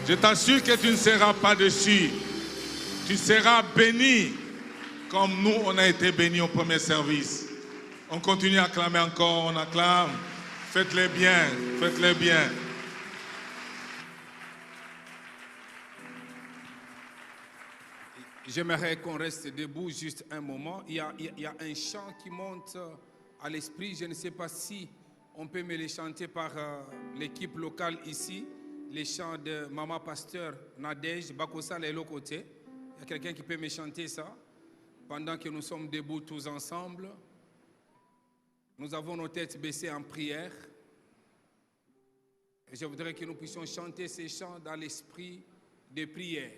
Je t'assure que tu ne seras pas déçu. Tu seras béni comme nous, on a été bénis au premier service. On continue à acclamer encore, on acclame. Faites-le bien, faites-le bien. J'aimerais qu'on reste debout juste un moment. Il y a un chant qui monte à l'esprit. Je ne sais pas si on peut me les chanter par l'équipe locale ici. Les chants de Maman Pasteur Nadège, Bakosa, les l'autre côté. Il y a quelqu'un qui peut me chanter ça pendant que nous sommes debout tous ensemble. Nous avons nos têtes baissées en prière. Et je voudrais que nous puissions chanter ces chants dans l'esprit de prière.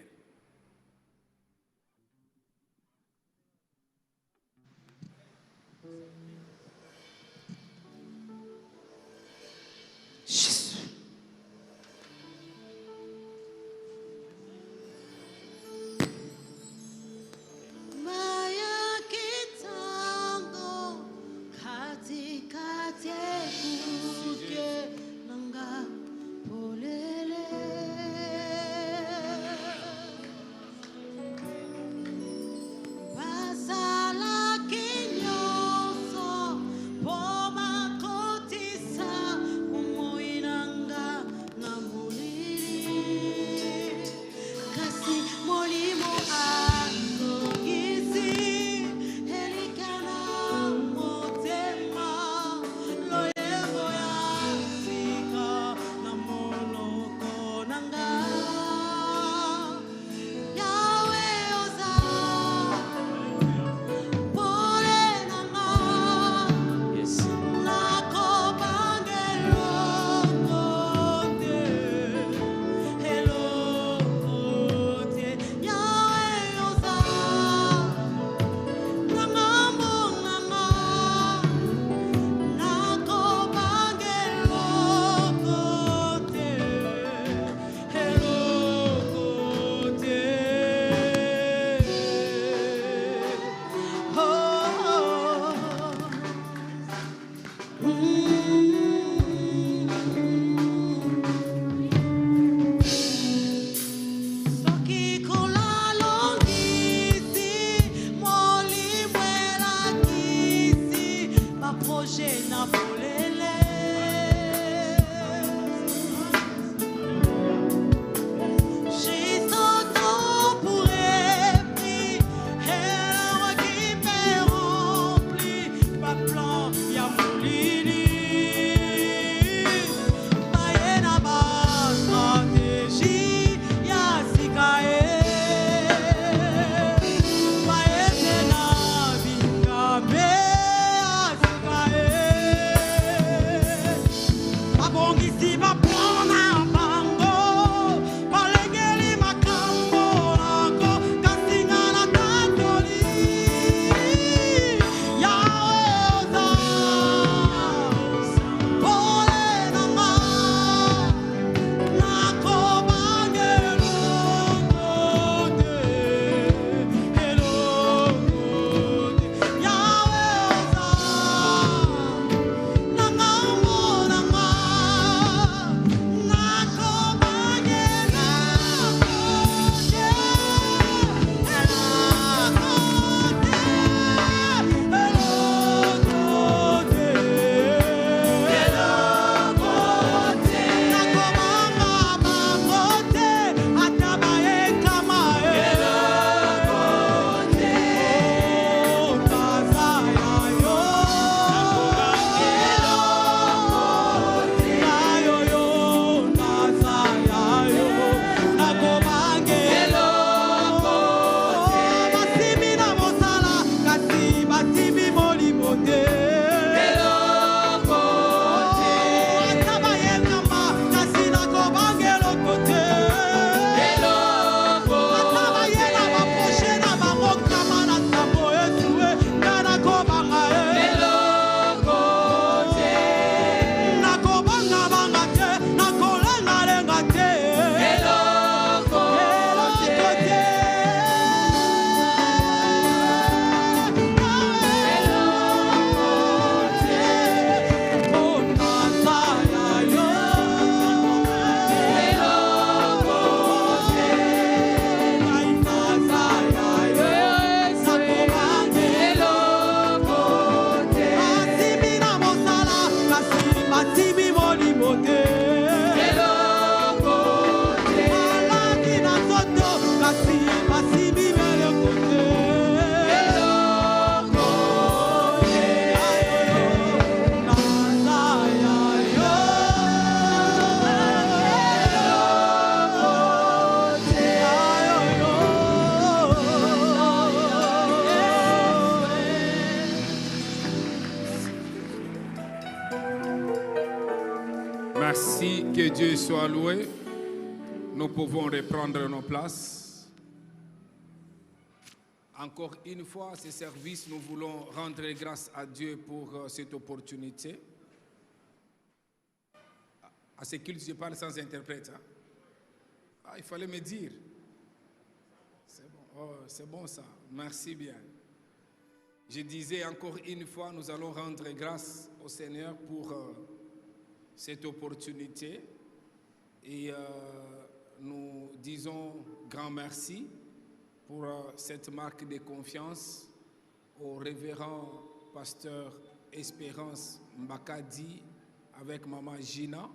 Poma kotisa, umuina soit loué. Nous pouvons reprendre nos places. Encore une fois, ce service, nous voulons rendre grâce à Dieu pour cette opportunité. À ce culte, je parle sans interprète. Hein? Ah, il fallait me dire. C'est bon. Oh, c'est bon ça. Merci bien. Je disais encore une fois, nous allons rendre grâce au Seigneur pour cette opportunité. Et nous disons grand merci pour cette marque de confiance au révérend pasteur Espérance Mbakadi avec maman Gina.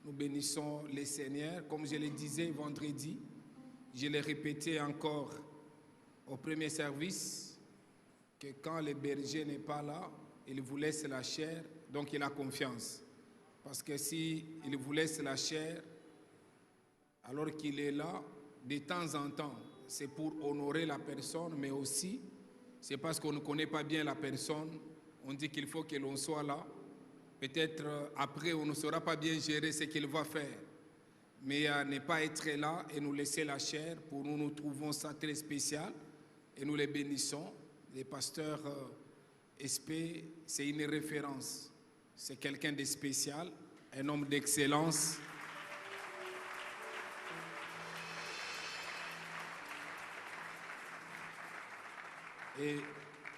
Nous bénissons le Seigneur. Comme je le disais vendredi, je l'ai répété encore au premier service, que quand le berger n'est pas là, il vous laisse la chair, donc il a confiance. Parce que s'il vous laisse la chair, alors qu'il est là, de temps en temps, c'est pour honorer la personne, mais aussi, c'est parce qu'on ne connaît pas bien la personne. On dit qu'il faut que l'on soit là. Peut-être après, on ne saura pas bien gérer ce qu'il va faire. Mais ne pas être là et nous laisser la chair, pour nous, nous trouvons ça très spécial. Et nous les bénissons. Le pasteur SP, c'est une référence. C'est quelqu'un de spécial, un homme d'excellence. Et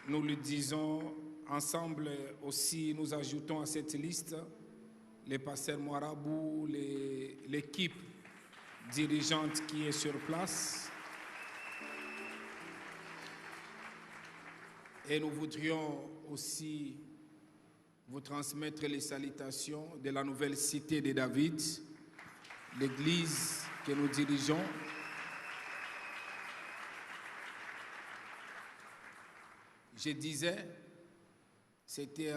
nous le disons ensemble aussi, nous ajoutons à cette liste les pasteurs Moirabou, l'équipe dirigeante qui est sur place. Et nous voudrions aussi vous transmettre les salutations de la nouvelle cité de David, l'église que nous dirigeons. Je disais, c'était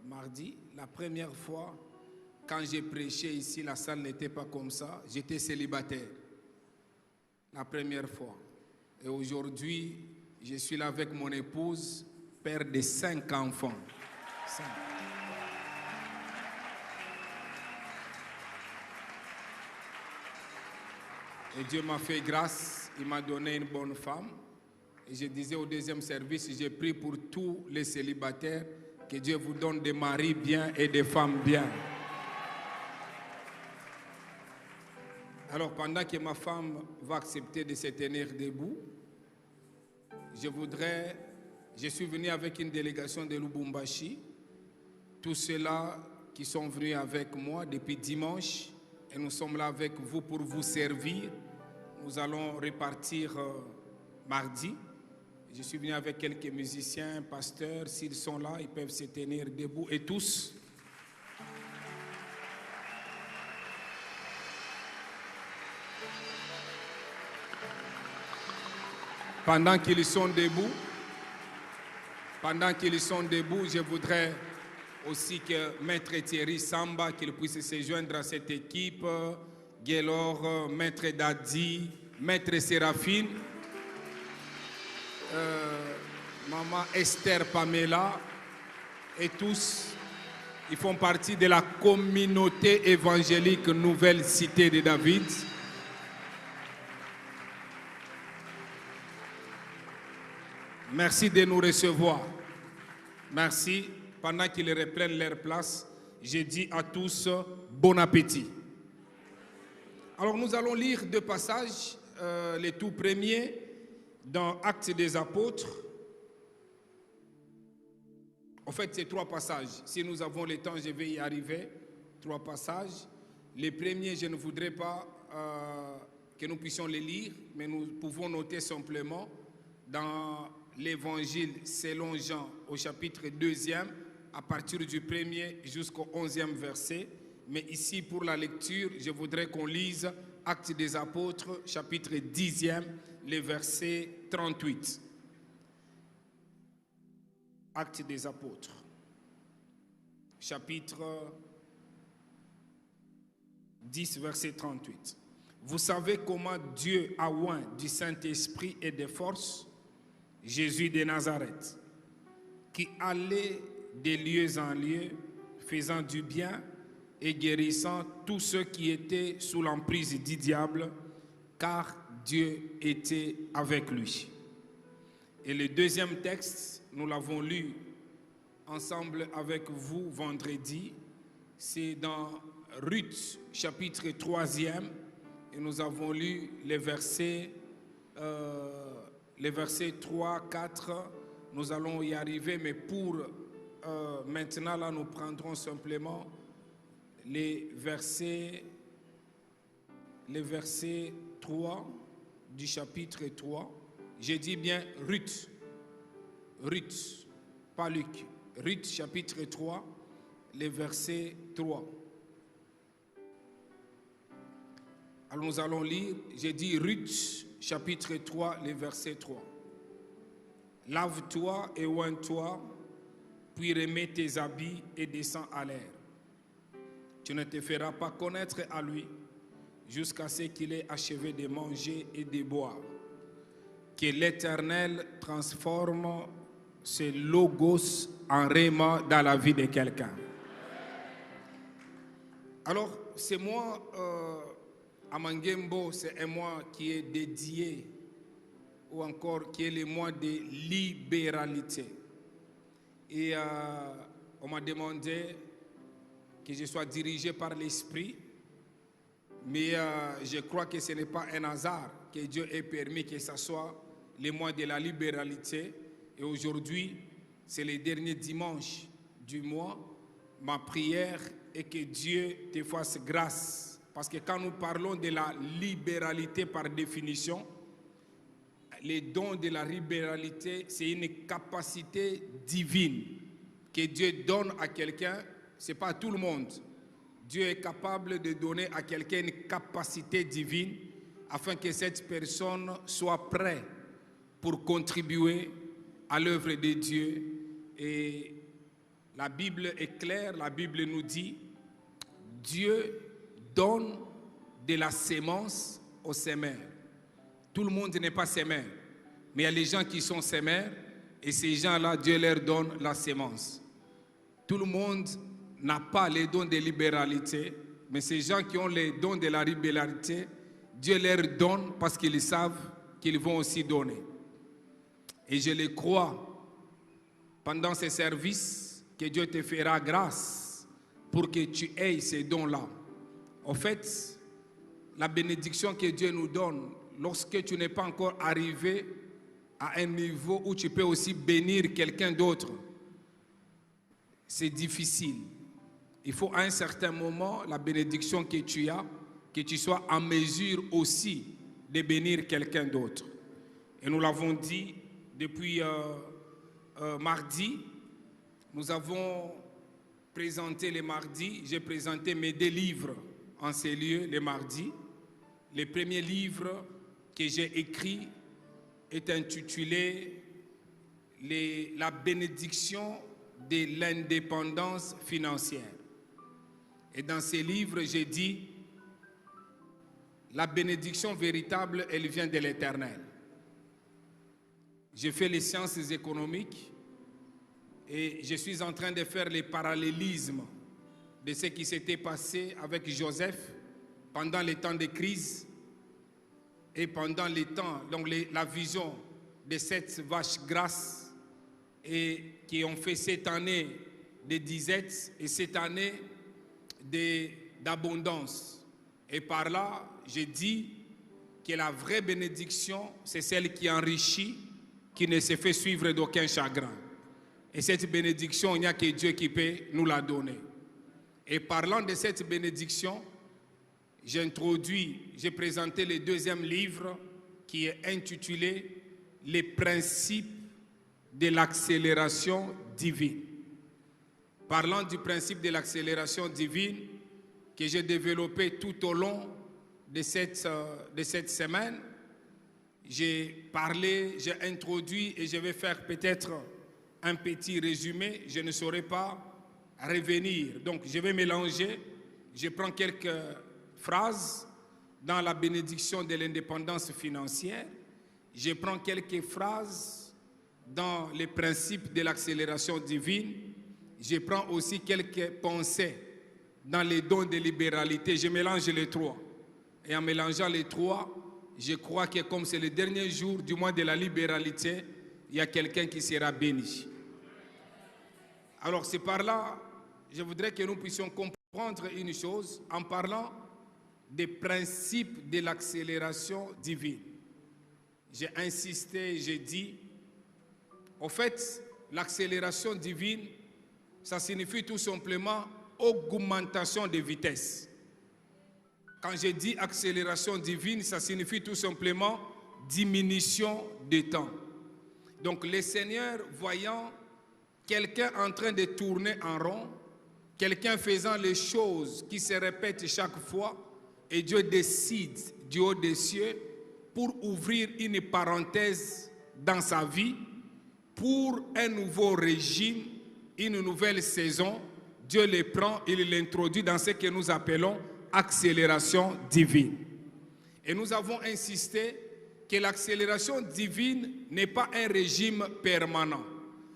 mardi, la première fois, quand j'ai prêché ici, la salle n'était pas comme ça, j'étais célibataire. La première fois. Et aujourd'hui, je suis là avec mon épouse, père de 5 enfants. 5. Et Dieu m'a fait grâce, il m'a donné une bonne femme. Et je disais au deuxième service, j'ai prié pour tous les célibataires, que Dieu vous donne des maris bien et des femmes bien. Alors pendant que ma femme va accepter de se tenir debout, je suis venu avec une délégation de Lubumbashi, tous ceux-là qui sont venus avec moi depuis dimanche, et nous sommes là avec vous pour vous servir. Nous allons repartir mardi. Je suis venu avec quelques musiciens, pasteurs. S'ils sont là, ils peuvent se tenir debout. Et tous. Pendant qu'ils sont debout, je voudrais aussi que Maître Thierry Samba, qu'il puisse se joindre à cette équipe, Guélor, Maître Dadi, Maître Séraphine, Maman Esther Pamela et tous, ils font partie de la communauté évangélique Nouvelle Cité de David. Merci de nous recevoir. Merci. Pendant qu'ils reprennent leur place, je dis à tous bon appétit. Alors nous allons lire 2 passages, les tout premiers dans Actes des Apôtres. En fait, c'est 3 passages. Si nous avons le temps, je vais y arriver. 3 passages. Les premiers, je ne voudrais pas que nous puissions les lire, mais nous pouvons noter simplement dans l'Évangile selon Jean au chapitre 2e, à partir du 1er jusqu'au 11e verset. Mais ici, pour la lecture, je voudrais qu'on lise Actes des Apôtres, chapitre 10e, le verset 38. Actes des Apôtres, chapitre 10, verset 38. Vous savez comment Dieu a oint du Saint-Esprit et de force Jésus de Nazareth, qui allait de lieu en lieu, faisant du bien et guérissant tous ceux qui étaient sous l'emprise du diable, car Dieu était avec lui. Et le deuxième texte, nous l'avons lu ensemble avec vous vendredi, c'est dans Ruth, chapitre 3e, et nous avons lu les versets 3, 4, nous allons y arriver, mais pour maintenant, là, nous prendrons simplement les versets 3 du chapitre 3. J'ai dit bien Ruth, pas Luc. Ruth, chapitre 3, les versets 3. Alors nous allons lire, j'ai dit Ruth, chapitre 3, les versets 3. Lave-toi et oins-toi, puis remets tes habits et descends à l'air. Tu ne te feras pas connaître à lui jusqu'à ce qu'il ait achevé de manger et de boire. Que l'Éternel transforme ce logos en réma dans la vie de quelqu'un. Alors, c'est moi, Amangembo, c'est un mois qui est dédié, ou encore qui est le mois de libéralité. Et on m'a demandé que je sois dirigé par l'Esprit, mais je crois que ce n'est pas un hasard que Dieu ait permis que ce soit le mois de la libéralité. Et aujourd'hui, c'est le dernier dimanche du mois. Ma prière est que Dieu te fasse grâce. Parce que quand nous parlons de la libéralité par définition, les dons de la libéralité, c'est une capacité divine que Dieu donne à quelqu'un. Ce n'est pas à tout le monde. Dieu est capable de donner à quelqu'un une capacité divine afin que cette personne soit prête pour contribuer à l'œuvre de Dieu. Et la Bible est claire, la Bible nous dit, Dieu donne de la sémence aux semeurs. Tout le monde n'est pas semeur, mais il y a les gens qui sont semeurs et ces gens-là, Dieu leur donne la sémence. Tout le monde n'a pas les dons de libéralité, mais ces gens qui ont les dons de la libéralité, Dieu leur donne parce qu'ils savent qu'ils vont aussi donner. Et je le crois, pendant ces services, que Dieu te fera grâce pour que tu aies ces dons-là. En fait, la bénédiction que Dieu nous donne, lorsque tu n'es pas encore arrivé à un niveau où tu peux aussi bénir quelqu'un d'autre, c'est difficile. Il faut à un certain moment, la bénédiction que tu as, que tu sois en mesure aussi de bénir quelqu'un d'autre. Et nous l'avons dit depuis mardi, nous avons présenté les mardis, j'ai présenté mes 2 livres en ces lieux les mardis. Le premier livre que j'ai écrit est intitulé « La bénédiction de l'indépendance financière ». Et dans ces livres, j'ai dit « La bénédiction véritable, elle vient de l'Éternel ». J'ai fait les sciences économiques et je suis en train de faire les parallélismes de ce qui s'était passé avec Joseph pendant les temps de crise et pendant les temps, donc la vision de 7 vaches grasses et qui ont fait 7 années de disette et 7 années d'abondance. Et par là, j'ai dit que la vraie bénédiction, c'est celle qui enrichit, qui ne se fait suivre d'aucun chagrin. Et cette bénédiction, il n'y a que Dieu qui peut nous la donner. Et parlant de cette bénédiction, j'ai présenté le deuxième livre qui est intitulé « Les principes de l'accélération divine ». Parlant du principe de l'accélération divine que j'ai développé tout au long de cette semaine, j'ai parlé, j'ai introduit et je vais faire peut-être un petit résumé. Je ne saurais pas revenir. Donc je vais mélanger, je prends quelques phrases dans la bénédiction de l'indépendance financière, je prends quelques phrases dans les principes de l'accélération divine, je prends aussi quelques pensées dans les dons de libéralité. Je mélange les trois. Et en mélangeant les trois, je crois que comme c'est le dernier jour du mois de la libéralité, il y a quelqu'un qui sera béni. Alors c'est par là, je voudrais que nous puissions comprendre une chose en parlant des principes de l'accélération divine. J'ai insisté, j'ai dit, au fait, l'accélération divine, ça signifie tout simplement augmentation de vitesse. Quand je dis accélération divine, ça signifie tout simplement diminution de temps. Donc le Seigneur, voyant quelqu'un en train de tourner en rond, quelqu'un faisant les choses qui se répètent chaque fois, et Dieu décide du haut des cieux pour ouvrir une parenthèse dans sa vie, pour un nouveau régime, une nouvelle saison. Dieu les prend, il l'introduit dans ce que nous appelons accélération divine. Et nous avons insisté que l'accélération divine n'est pas un régime permanent.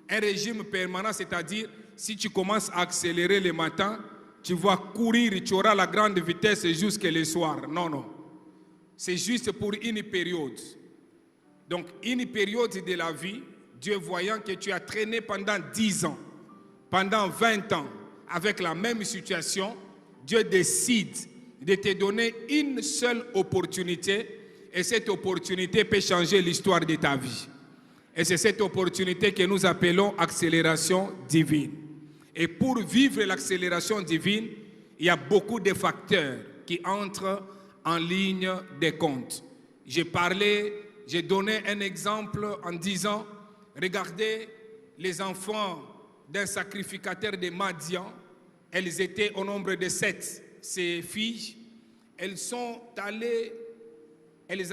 Un régime permanent, c'est-à-dire si tu commences à accélérer le matin, tu vas courir, tu auras la grande vitesse jusqu'à le soir. Non, non. C'est juste pour une période. Donc, une période de la vie, Dieu voyant que tu as traîné pendant 10 ans, pendant 20 ans, avec la même situation, Dieu décide de te donner une seule opportunité, et cette opportunité peut changer l'histoire de ta vie. Et c'est cette opportunité que nous appelons accélération divine. Et pour vivre l'accélération divine, il y a beaucoup de facteurs qui entrent en ligne de compte. J'ai donné un exemple en disant, regardez les enfants d'un sacrificateur de Madian, elles étaient au nombre de 7, ces filles, elles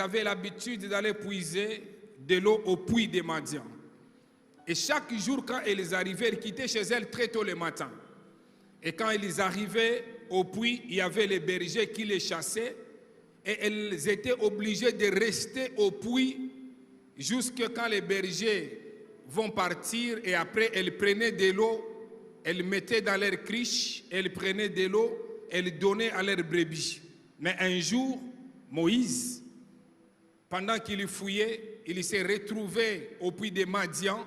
avaient l'habitude d'aller puiser de l'eau au puits de Madian. Et chaque jour, quand elles arrivaient, elles quittaient chez elles très tôt le matin. Et quand elles arrivaient au puits, il y avait les bergers qui les chassaient. Et elles étaient obligées de rester au puits jusqu'à quand les bergers vont partir. Et après, elles prenaient de l'eau, elles mettaient dans leur criche, elles prenaient de l'eau, elles donnaient à leurs brebis. Mais un jour, Moïse, pendant qu'il fouillait, il s'est retrouvé au puits de Madian.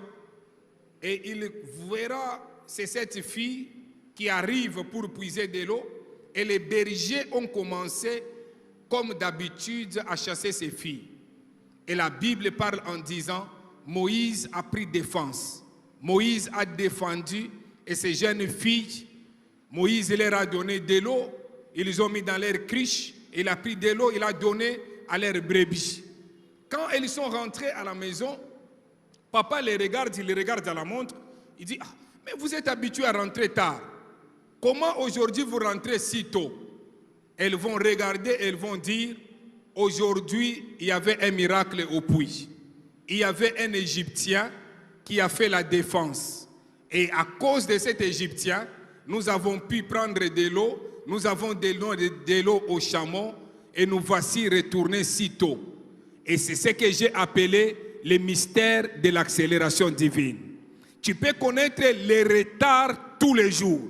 Et il verra, c'est cette fille qui arrive pour puiser de l'eau. Et les bergers ont commencé, comme d'habitude, à chasser ces filles. Et la Bible parle en disant, Moïse a pris défense. Moïse a défendu et ces jeunes filles, Moïse leur a donné de l'eau. Ils les ont mis dans leur criche. Il a pris de l'eau, il a donné à leurs brebis. Quand elles sont rentrées à la maison, papa les regarde, il les regarde à la montre. Il dit, mais vous êtes habitués à rentrer tard. Comment aujourd'hui vous rentrez si tôt? Elles vont regarder, elles vont dire, aujourd'hui il y avait un miracle au puits. Il y avait un Égyptien qui a fait la défense. Et à cause de cet Égyptien, nous avons pu prendre de l'eau, nous avons de l'eau au chameau et nous voici retournés si tôt. Et c'est ce que j'ai appelé le mystère de l'accélération divine. Tu peux connaître les retards tous les jours,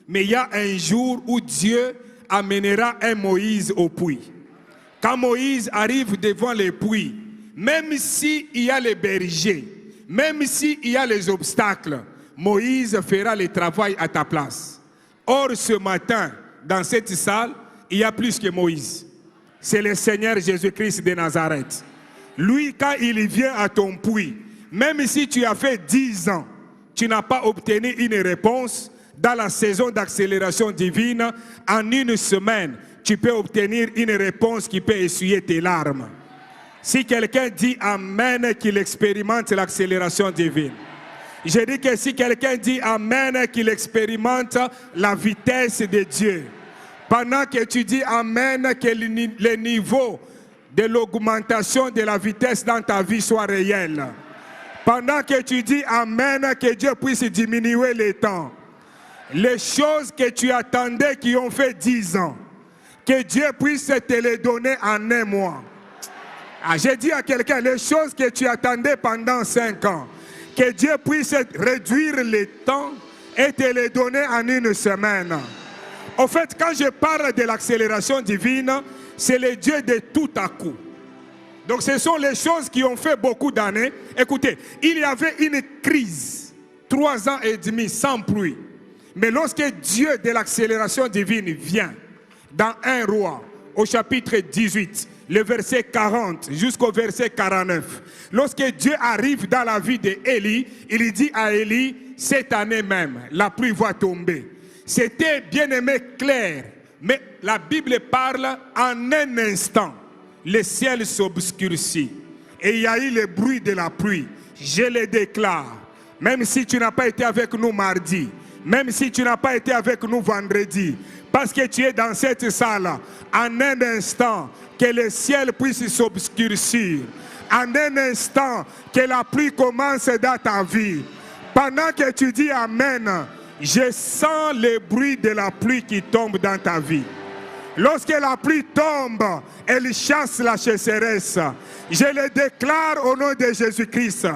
mais il y a un jour où Dieu amènera un Moïse au puits. Quand Moïse arrive devant le puits, même s'il y a les bergers, même s'il y a les obstacles, Moïse fera le travail à ta place. Or, ce matin, dans cette salle, il y a plus que Moïse. C'est le Seigneur Jésus-Christ de Nazareth. Lui, quand il vient à ton puits, même si tu as fait 10 ans, tu n'as pas obtenu une réponse, dans la saison d'accélération divine, en une semaine, tu peux obtenir une réponse qui peut essuyer tes larmes. Si quelqu'un dit Amen, qu'il expérimente l'accélération divine. Je dis que si quelqu'un dit Amen, qu'il expérimente la vitesse de Dieu. Pendant que tu dis Amen, que le niveau de l'augmentation de la vitesse dans ta vie soit réel. Pendant que tu dis Amen, que Dieu puisse diminuer le temps. Les choses que tu attendais qui ont fait 10 ans, que Dieu puisse te les donner en un mois. J'ai dit à quelqu'un, les choses que tu attendais pendant 5 ans, que Dieu puisse réduire le temps et te les donner en une semaine. En fait, quand je parle de l'accélération divine, c'est le Dieu de tout à coup. Donc ce sont les choses qui ont fait beaucoup d'années. Écoutez, il y avait une crise, 3 ans et demi sans pluie. Mais lorsque Dieu de l'accélération divine vient, dans 1 Roi, au chapitre 18, le verset 40 jusqu'au verset 49, lorsque Dieu arrive dans la vie d'Élie, il dit à Élie, cette année même, la pluie va tomber. C'était bien aimé clair, mais la Bible parle en un instant. Le ciel s'obscurcit et il y a eu le bruit de la pluie. Je le déclare, même si tu n'as pas été avec nous mardi, même si tu n'as pas été avec nous vendredi, parce que tu es dans cette salle, en un instant, que le ciel puisse s'obscurcir, en un instant, que la pluie commence dans ta vie. Pendant que tu dis Amen, je sens le bruit de la pluie qui tombe dans ta vie. Lorsque la pluie tombe, elle chasse la chasseresse. Je le déclare au nom de Jésus-Christ.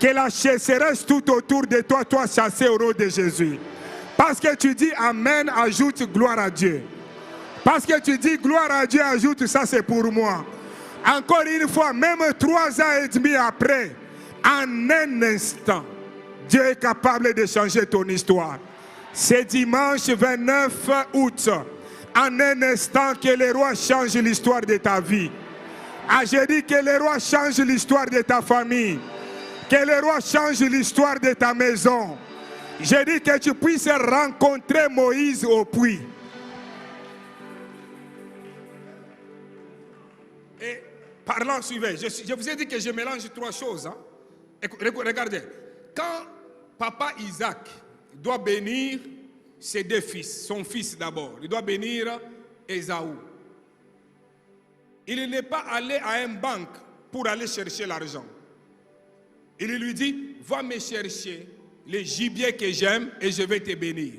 Que la chasseresse tout autour de toi, toi chassée au nom de Jésus. Parce que tu dis Amen, ajoute gloire à Dieu. Parce que tu dis gloire à Dieu, ajoute ça c'est pour moi. Encore une fois, même 3 ans et demi après, en un instant, Dieu est capable de changer ton histoire. C'est dimanche 29 août. En un instant, que le roi change l'histoire de ta vie. Ah, j'ai dit que le roi change l'histoire de ta famille. Que le roi change l'histoire de ta maison. J'ai dit que tu puisses rencontrer Moïse au puits. Et parlant, suivez. Je vous ai dit que je mélange 3 choses. Hein. Regardez. Quand papa Isaac doit bénir ses 2 fils, son fils d'abord, il doit bénir Ésaü. Il n'est pas allé à une banque pour aller chercher l'argent. Il lui dit, va me chercher les gibiers que j'aime et je vais te bénir.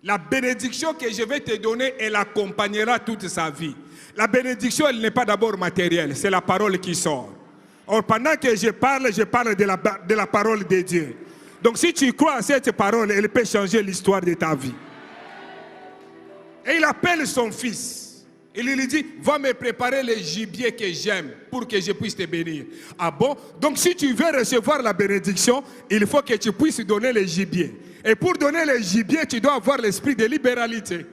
La bénédiction que je vais te donner, elle accompagnera toute sa vie. La bénédiction, elle n'est pas d'abord matérielle, c'est la parole qui sort. Or, pendant que je parle de la parole de Dieu. Donc si tu crois à cette parole, elle peut changer l'histoire de ta vie. Et il appelle son fils. Il lui dit, va me préparer les gibiers que j'aime pour que je puisse te bénir. Ah bon? Donc si tu veux recevoir la bénédiction, il faut que tu puisses donner les gibiers. Et pour donner les gibiers, tu dois avoir l'esprit de libéralité.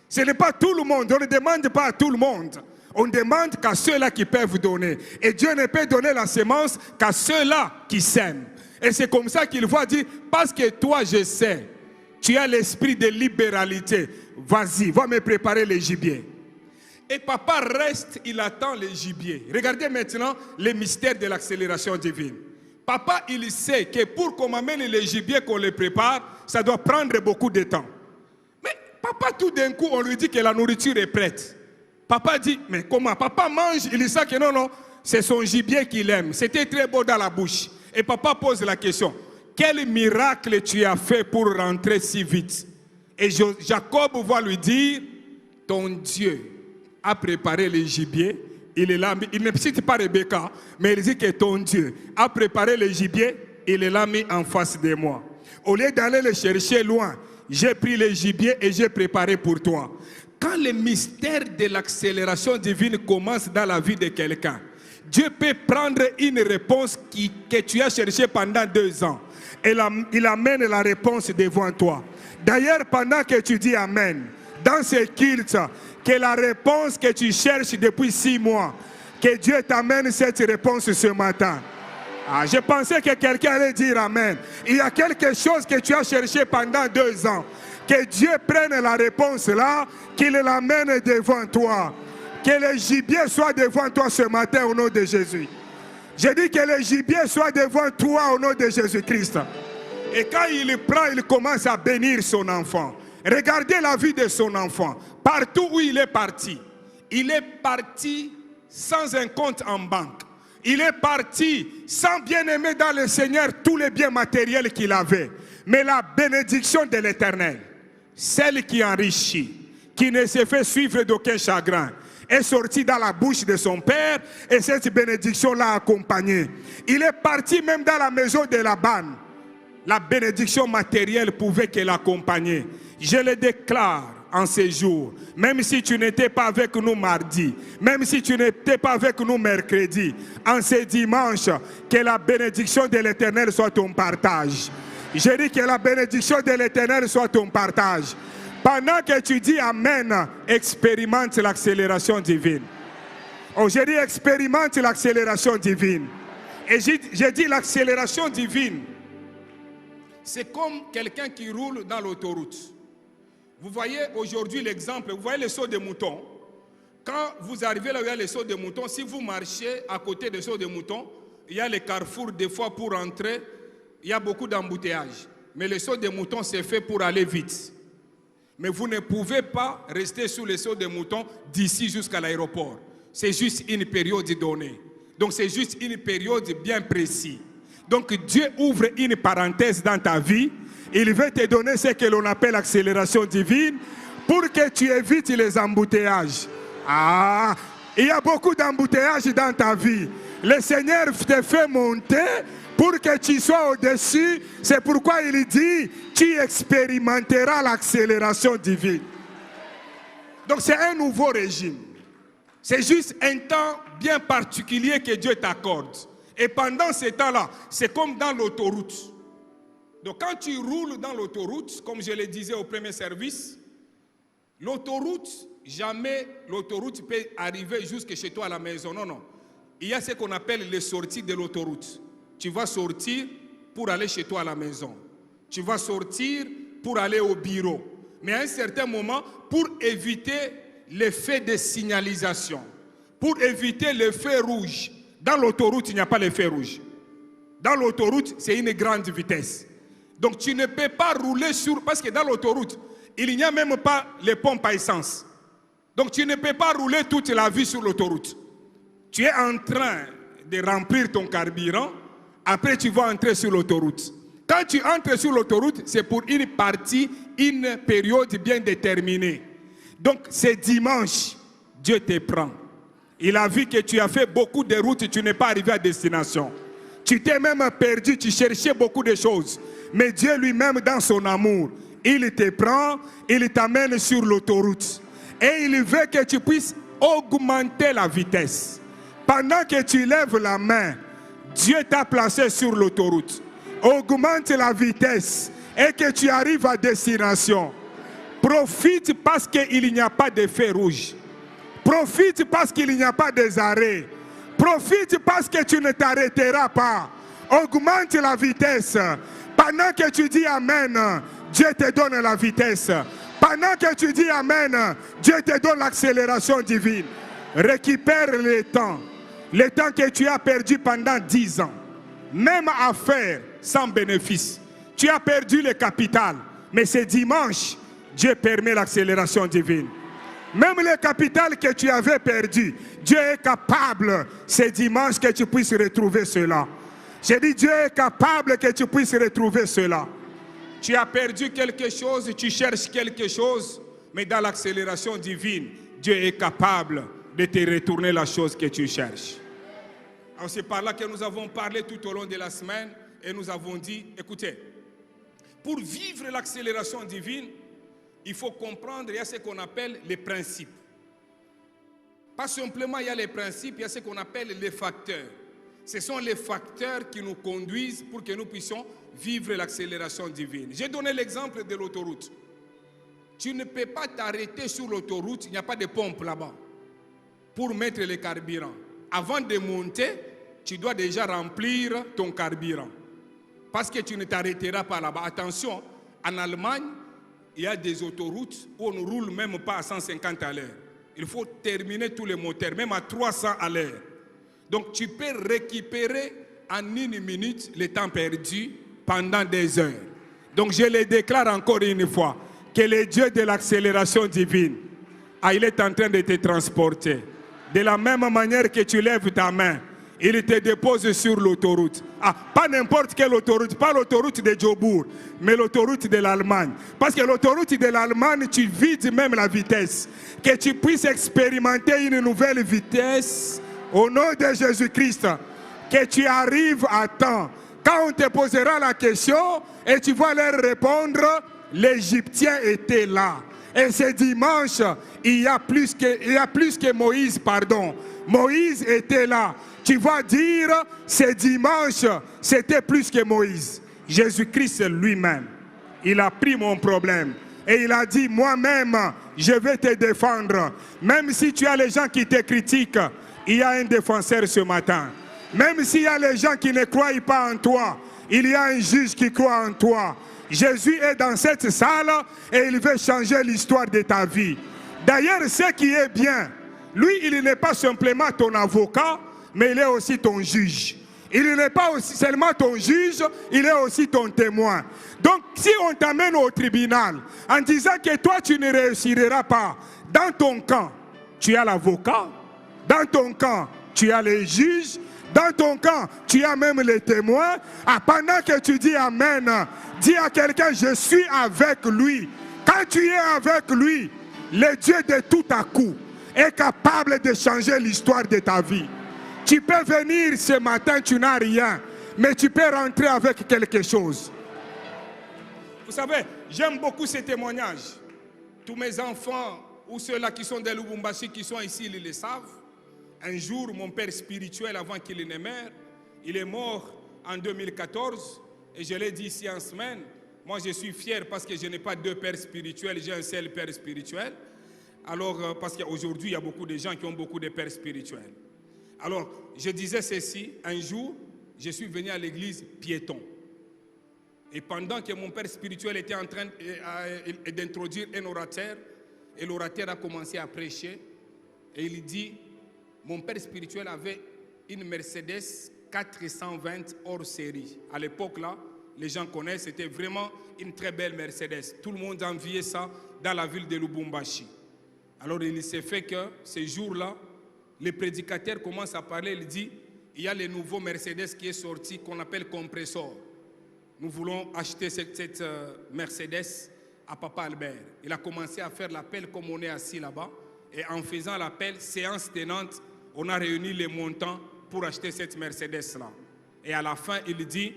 Ce n'est pas tout le monde, on ne demande pas à tout le monde. On demande qu'à ceux-là qui peuvent donner. Et Dieu ne peut donner la semence qu'à ceux-là qui sèment. Et c'est comme ça qu'il va dire, parce que toi je sais, tu as l'esprit de libéralité. Vas-y, va me préparer les gibiers. Et papa reste, il attend les gibiers. Regardez maintenant les mystères de l'accélération divine. Papa, il sait que pour qu'on amène les gibiers, qu'on les prépare, ça doit prendre beaucoup de temps. Mais papa, tout d'un coup, on lui dit que la nourriture est prête. Papa dit, mais comment? Papa mange, il sait que non, c'est son gibier qu'il aime. C'était très beau dans la bouche. Et papa pose la question, quel miracle tu as fait pour rentrer si vite? Et Jacob va lui dire, ton Dieu a préparé les gibiers. Il est là, il ne cite pas Rebecca, mais il dit que ton Dieu a préparé les gibiers, il est là mis en face de moi. Au lieu d'aller le chercher loin, j'ai pris les gibiers et j'ai préparé pour toi. Quand le mystère de l'accélération divine commence dans la vie de quelqu'un, Dieu peut prendre une réponse que tu as cherchée pendant 2 ans. Et il amène la réponse devant toi. D'ailleurs, pendant que tu dis Amen, dans ce culte, que la réponse que tu cherches depuis 6 mois, que Dieu t'amène cette réponse ce matin. Ah, je pensais que quelqu'un allait dire Amen. Il y a quelque chose que tu as cherché pendant 2 ans. Que Dieu prenne la réponse là, qu'il l'amène devant toi. Que le gibier soit devant toi ce matin au nom de Jésus. Je dis que le gibier soit devant toi au nom de Jésus-Christ. Et quand il prend, il commence à bénir son enfant. Regardez la vie de son enfant. Partout où il est parti sans un compte en banque. Il est parti sans bien aimer dans le Seigneur tous les biens matériels qu'il avait. Mais la bénédiction de l'Éternel, celle qui enrichit, qui ne se fait suivre d'aucun chagrin, est sortie dans la bouche de son père et cette bénédiction l'a accompagné. Il est parti même dans la maison de Laban. La bénédiction matérielle pouvait que l'accompagner. Je le déclare en ces jours. Même si tu n'étais pas avec nous mardi, même si tu n'étais pas avec nous mercredi, en ces dimanches, que la bénédiction de l'Éternel soit ton partage. Je dis que la bénédiction de l'Éternel soit ton partage. Pendant que tu dis Amen, expérimente l'accélération divine. Oh, j'ai dit expérimente l'accélération divine. Et j'ai dit l'accélération divine, c'est comme quelqu'un qui roule dans l'autoroute. Vous voyez aujourd'hui l'exemple, vous voyez les sauts de moutons. Quand vous arrivez là où il y a les sauts de moutons, si vous marchez à côté des sauts de moutons, il y a les carrefours des fois pour entrer, il y a beaucoup d'embouteillages. Mais les sauts de moutons, c'est fait pour aller vite. Mais vous ne pouvez pas rester sous les sauts de moutons d'ici jusqu'à l'aéroport. C'est juste une période donnée. Donc c'est juste une période bien précise. Donc Dieu ouvre une parenthèse dans ta vie. Il veut te donner ce que l'on appelle l'accélération divine pour que tu évites les embouteillages. Ah, il y a beaucoup d'embouteillages dans ta vie. Le Seigneur te fait monter pour que tu sois au-dessus. C'est pourquoi il dit, tu expérimenteras l'accélération divine. Donc c'est un nouveau régime. C'est juste un temps bien particulier que Dieu t'accorde. Et pendant ce temps-là, c'est comme dans l'autoroute. Donc quand tu roules dans l'autoroute, comme je le disais au premier service, l'autoroute, jamais l'autoroute peut arriver jusque chez toi à la maison. Non, non. Il y a ce qu'on appelle les sorties de l'autoroute. Tu vas sortir pour aller chez toi à la maison. Tu vas sortir pour aller au bureau. Mais à un certain moment, pour éviter l'effet de signalisation, pour éviter le feu rouge. Dans l'autoroute, il n'y a pas le feu rouge. Dans l'autoroute, c'est une grande vitesse. Donc tu ne peux pas rouler sur... Parce que dans l'autoroute, il n'y a même pas les pompes à essence. Donc tu ne peux pas rouler toute la vie sur l'autoroute. Tu es en train de remplir ton carburant, après tu vas entrer sur l'autoroute. Quand tu entres sur l'autoroute, c'est pour une partie, une période bien déterminée. Donc c'est dimanche, Dieu te prend. Il a vu que tu as fait beaucoup de routes et tu n'es pas arrivé à destination. Tu t'es même perdu, tu cherchais beaucoup de choses. Mais Dieu lui-même, dans son amour, il te prend, il t'amène sur l'autoroute. Et il veut que tu puisses augmenter la vitesse. Pendant que tu lèves la main, Dieu t'a placé sur l'autoroute. Augmente la vitesse et que tu arrives à destination. Profite parce qu'il n'y a pas de feu rouge. Profite parce qu'il n'y a pas des arrêts. Profite parce que tu ne t'arrêteras pas. Augmente la vitesse. Pendant que tu dis Amen, Dieu te donne la vitesse. Pendant que tu dis Amen, Dieu te donne l'accélération divine. Récupère le temps que tu as perdu pendant 10 ans. Même à faire sans bénéfice. Tu as perdu le capital. Mais c'est dimanche, Dieu permet l'accélération divine. Même le capital que tu avais perdu, Dieu est capable, c'est dimanche que tu puisses retrouver cela. J'ai dit, Dieu est capable que tu puisses retrouver cela. Tu as perdu quelque chose, tu cherches quelque chose, mais dans l'accélération divine, Dieu est capable de te retourner la chose que tu cherches. Alors c'est par là que nous avons parlé tout au long de la semaine et nous avons dit, écoutez, pour vivre l'accélération divine, il faut comprendre, il y a ce qu'on appelle les principes. Pas simplement il y a les principes, il y a ce qu'on appelle les facteurs. Ce sont les facteurs qui nous conduisent pour que nous puissions vivre l'accélération divine. J'ai donné l'exemple de l'autoroute. Tu ne peux pas t'arrêter sur l'autoroute, il n'y a pas de pompe là-bas pour mettre le carburant. Avant de monter, tu dois déjà remplir ton carburant. Parce que tu ne t'arrêteras pas là-bas. Attention, en Allemagne, il y a des autoroutes où on ne roule même pas à 150 à l'heure. Il faut terminer tous les moteurs, même à 300 à l'heure. Donc tu peux récupérer en 1 minute le temps perdu pendant des heures. Donc je le déclare encore une fois, que le Dieu de l'accélération divine, il est en train de te transporter. De la même manière que tu lèves ta main, il te dépose sur l'autoroute. Pas n'importe quelle autoroute, pas l'autoroute de Jobourg, mais l'autoroute de l'Allemagne. Parce que l'autoroute de l'Allemagne, tu vides même la vitesse. Que tu puisses expérimenter une nouvelle vitesse au nom de Jésus-Christ. Que tu arrives à temps. Quand on te posera la question et tu vas leur répondre, l'Égyptien était là. Et ce dimanche, il y a plus que Moïse, pardon. Moïse était là. Tu vas dire, ce dimanche, c'était plus que Moïse. Jésus-Christ lui-même, il a pris mon problème. Et il a dit, moi-même, je vais te défendre. Même si tu as les gens qui te critiquent, il y a un défenseur ce matin. Même s'il y a les gens qui ne croient pas en toi, il y a un juge qui croit en toi. Jésus est dans cette salle et il veut changer l'histoire de ta vie. D'ailleurs, ce qui est bien, lui, il n'est pas simplement ton avocat, mais il est aussi ton juge. Il n'est pas aussi seulement ton juge, il est aussi ton témoin. Donc, si on t'amène au tribunal en disant que toi, tu ne réussiras pas, dans ton camp, tu as l'avocat, dans ton camp, tu as les juges, dans ton camp, tu as même les témoins. Pendant que tu dis Amen, dis à quelqu'un, je suis avec lui. Quand tu es avec lui, le Dieu de tout à coup est capable de changer l'histoire de ta vie. Tu peux venir ce matin, tu n'as rien, mais tu peux rentrer avec quelque chose. Vous savez, j'aime beaucoup ces témoignages. Tous mes enfants ou ceux-là qui sont de Lubumbashi, qui sont ici, ils le savent. Un jour, mon père spirituel, avant qu'il ne meure, il est mort en 2014. Et je l'ai dit ici en semaine, moi je suis fier parce que je n'ai pas deux pères spirituels, j'ai un seul père spirituel. Alors, parce qu'aujourd'hui, il y a beaucoup de gens qui ont beaucoup de pères spirituels. Alors, je disais ceci, un jour, je suis venu à l'église piéton. Et pendant que mon père spirituel était en train d'introduire un orateur, et l'orateur a commencé à prêcher, et il dit, mon père spirituel avait une Mercedes 420 hors série. À l'époque là, les gens connaissent, c'était vraiment une très belle Mercedes. Tout le monde enviait ça dans la ville de Lubumbashi. Alors il s'est fait que ces jours-là, les prédicateurs commencent à parler, il dit, il y a le nouveau Mercedes qui est sorti, qu'on appelle compresseur. Nous voulons acheter cette Mercedes à Papa Albert. Il a commencé à faire l'appel comme on est assis là-bas. Et en faisant l'appel, séance tenante, on a réuni les montants pour acheter cette Mercedes-là. Et à la fin, il dit,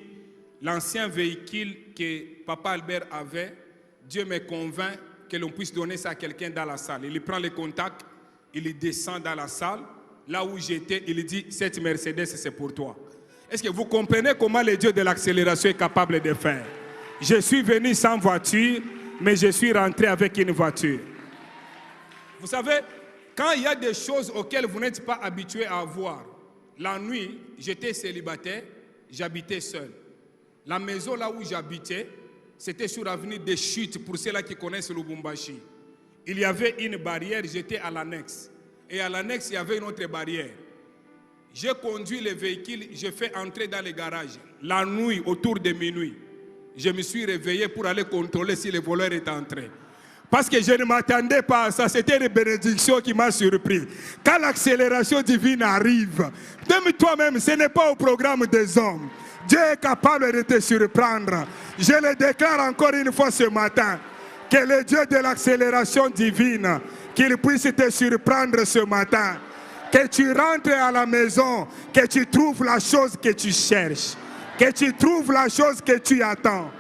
l'ancien véhicule que Papa Albert avait, Dieu me convainc que l'on puisse donner ça à quelqu'un dans la salle. Il prend les contacts, il descend dans la salle, là où j'étais, il dit, cette Mercedes, c'est pour toi. Est-ce que vous comprenez comment le Dieu de l'accélération est capable de faire? Je suis venu sans voiture, mais je suis rentré avec une voiture. Vous savez, quand il y a des choses auxquelles vous n'êtes pas habitué à voir, la nuit, j'étais célibataire, j'habitais seul. La maison là où j'habitais, c'était sur l'avenue des Chutes, pour ceux-là qui connaissent Lubumbashi. Il y avait une barrière, j'étais à l'annexe. Et à l'annexe, il y avait une autre barrière. J'ai conduit le véhicule, j'ai fait entrer dans les garages. La nuit, autour de minuit, je me suis réveillé pour aller contrôler si les voleurs étaient entrés. Parce que je ne m'attendais pas à ça. C'était une bénédiction qui m'a surpris. Quand l'accélération divine arrive, même toi-même, ce n'est pas au programme des hommes. Dieu est capable de te surprendre. Je le déclare encore une fois ce matin. Que le Dieu de l'accélération divine, qu'il puisse te surprendre ce matin. Que tu rentres à la maison, que tu trouves la chose que tu cherches. Que tu trouves la chose que tu attends.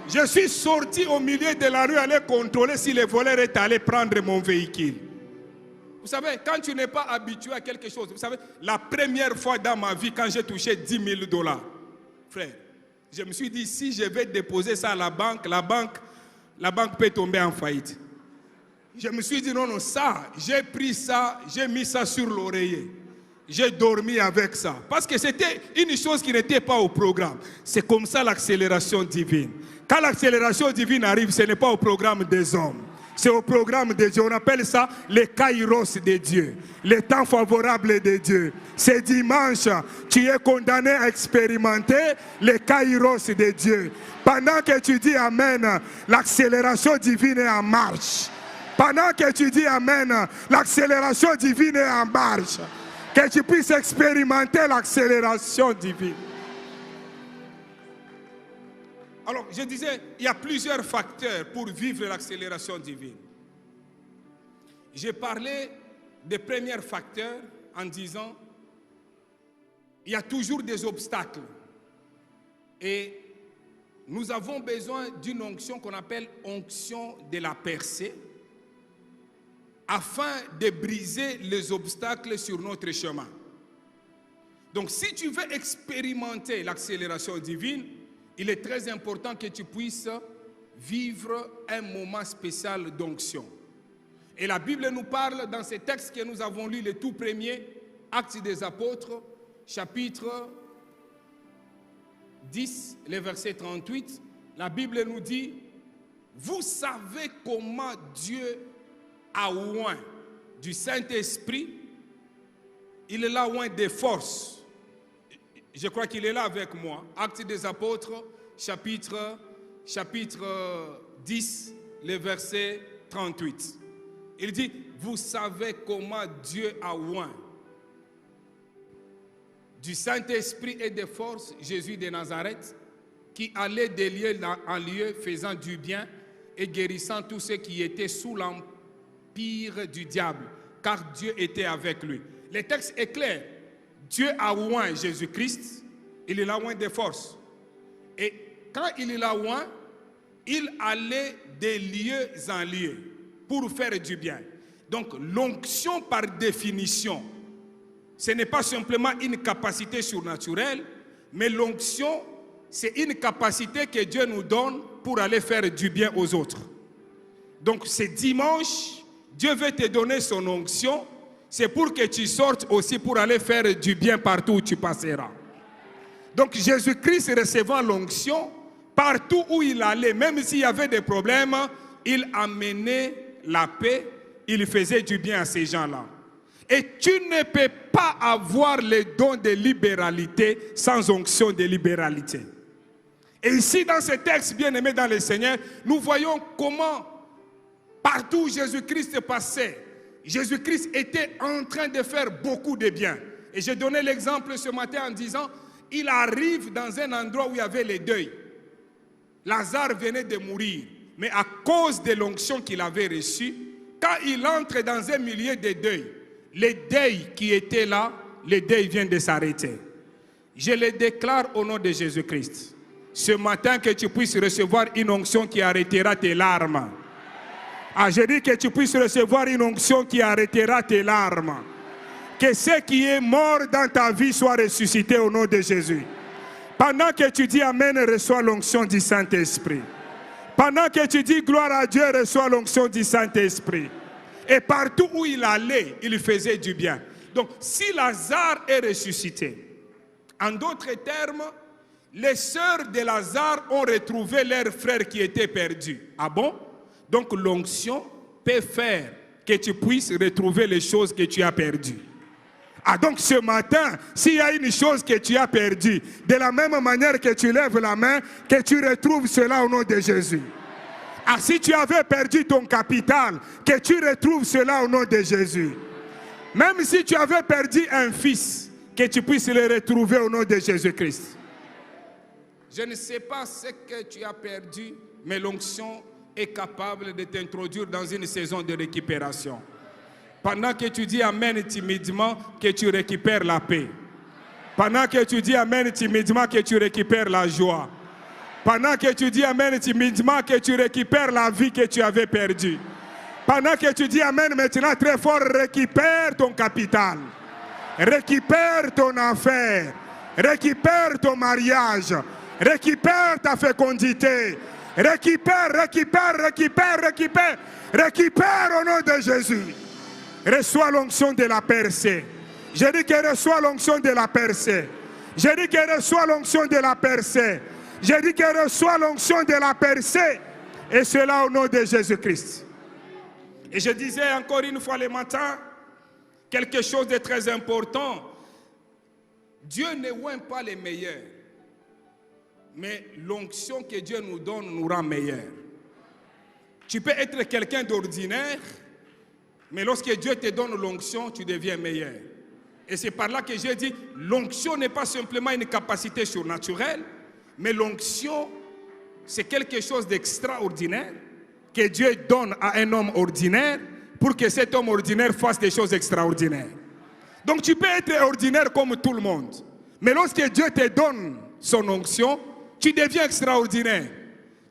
Je suis sorti au milieu de la rue, aller contrôler si les voleurs étaient allés prendre mon véhicule. Vous savez, quand tu n'es pas habitué à quelque chose, vous savez, la première fois dans ma vie, quand j'ai touché 10 000 $, frère, je me suis dit, si je vais déposer ça à la banque peut tomber en faillite. Je me suis dit, non, ça, j'ai pris ça, j'ai mis ça sur l'oreiller. J'ai dormi avec ça. Parce que c'était une chose qui n'était pas au programme. C'est comme ça l'accélération divine. Quand l'accélération divine arrive, ce n'est pas au programme des hommes. C'est au programme de Dieu. On appelle ça les kairos de Dieu. Le temps favorable de Dieu. Ce dimanche, tu es condamné à expérimenter les kairos de Dieu. Pendant que tu dis Amen, l'accélération divine est en marche. Pendant que tu dis Amen, l'accélération divine est en marche. Que tu puisses expérimenter l'accélération divine. Alors, je disais, il y a plusieurs facteurs pour vivre l'accélération divine. J'ai parlé des premiers facteurs en disant, il y a toujours des obstacles. Et nous avons besoin d'une onction qu'on appelle onction de la percée, afin de briser les obstacles sur notre chemin. Donc si tu veux expérimenter l'accélération divine, il est très important que tu puisses vivre un moment spécial d'onction. Et la Bible nous parle dans ces textes que nous avons lus, le tout premier, Actes des Apôtres, chapitre 10, le verset 38, la Bible nous dit, vous savez comment Dieu a oint du Saint-Esprit, il est là oint des forces. Je crois qu'il est là avec moi. Actes des Apôtres, chapitre 10, le verset 38. Il dit, vous savez comment Dieu a oint du Saint-Esprit et des forces Jésus de Nazareth, qui allait de lieu en lieu, faisant du bien et guérissant tous ceux qui étaient sous l'empire du diable, car Dieu était avec lui. Le texte est clair. Dieu a oint Jésus-Christ, il est là oint des forces. Et quand il est là oint, il allait de lieu en lieu pour faire du bien. Donc l'onction par définition, ce n'est pas simplement une capacité surnaturelle, mais l'onction, c'est une capacité que Dieu nous donne pour aller faire du bien aux autres. Donc ce dimanche, Dieu veut te donner son onction, c'est pour que tu sortes aussi pour aller faire du bien partout où tu passeras. Donc Jésus-Christ recevant l'onction, partout où il allait, même s'il y avait des problèmes, il amenait la paix, il faisait du bien à ces gens-là. Et tu ne peux pas avoir le don de libéralité sans onction de libéralité. Et ici, dans ce texte, bien-aimé dans le Seigneur, nous voyons comment, partout où Jésus-Christ passait, Jésus-Christ était en train de faire beaucoup de bien. Et j'ai donné l'exemple ce matin en disant, il arrive dans un endroit où il y avait les deuils. Lazare venait de mourir, mais à cause de l'onction qu'il avait reçue, quand il entre dans un milieu de deuil, les deuils qui étaient là, les deuils viennent de s'arrêter. Je le déclare au nom de Jésus-Christ. Ce matin, que tu puisses recevoir une onction qui arrêtera tes larmes. Ah, je dis que tu puisses recevoir une onction qui arrêtera tes larmes. Que ce qui est mort dans ta vie soit ressuscité au nom de Jésus. Pendant que tu dis Amen, reçois l'onction du Saint-Esprit. Pendant que tu dis gloire à Dieu, reçois l'onction du Saint-Esprit. Et partout où il allait, il faisait du bien. Donc, si Lazare est ressuscité, en d'autres termes, les sœurs de Lazare ont retrouvé leur frère qui était perdu. Ah bon? Donc, l'onction peut faire que tu puisses retrouver les choses que tu as perdues. Ah, donc ce matin, s'il y a une chose que tu as perdue, de la même manière que tu lèves la main, que tu retrouves cela au nom de Jésus. Ah, si tu avais perdu ton capital, que tu retrouves cela au nom de Jésus. Même si tu avais perdu un fils, que tu puisses le retrouver au nom de Jésus-Christ. Je ne sais pas ce que tu as perdu, mais l'onction est capable de t'introduire dans une saison de récupération. Pendant que tu dis Amen timidement, que tu récupères la paix. Pendant que tu dis Amen timidement, que tu récupères la joie. Pendant que tu dis Amen timidement, que tu récupères la vie que tu avais perdue. Pendant que tu dis Amen maintenant très fort, récupère ton capital. Récupère ton affaire. Récupère ton mariage. Récupère ta fécondité. Récupère au nom de Jésus. Reçois l'onction de la percée. Je dis que reçois l'onction de la percée. Je dis que reçois l'onction de la percée. Je dis que reçois l'onction de la percée. Et cela au nom de Jésus-Christ. Et je disais encore une fois le matin, quelque chose de très important. Dieu ne oint pas les meilleurs. Mais l'onction que Dieu nous donne nous rend meilleurs. Tu peux être quelqu'un d'ordinaire, mais lorsque Dieu te donne l'onction, tu deviens meilleur. Et c'est par là que j'ai dit, l'onction n'est pas simplement une capacité surnaturelle, mais l'onction, c'est quelque chose d'extraordinaire que Dieu donne à un homme ordinaire pour que cet homme ordinaire fasse des choses extraordinaires. Donc tu peux être ordinaire comme tout le monde, mais lorsque Dieu te donne son onction, tu deviens extraordinaire.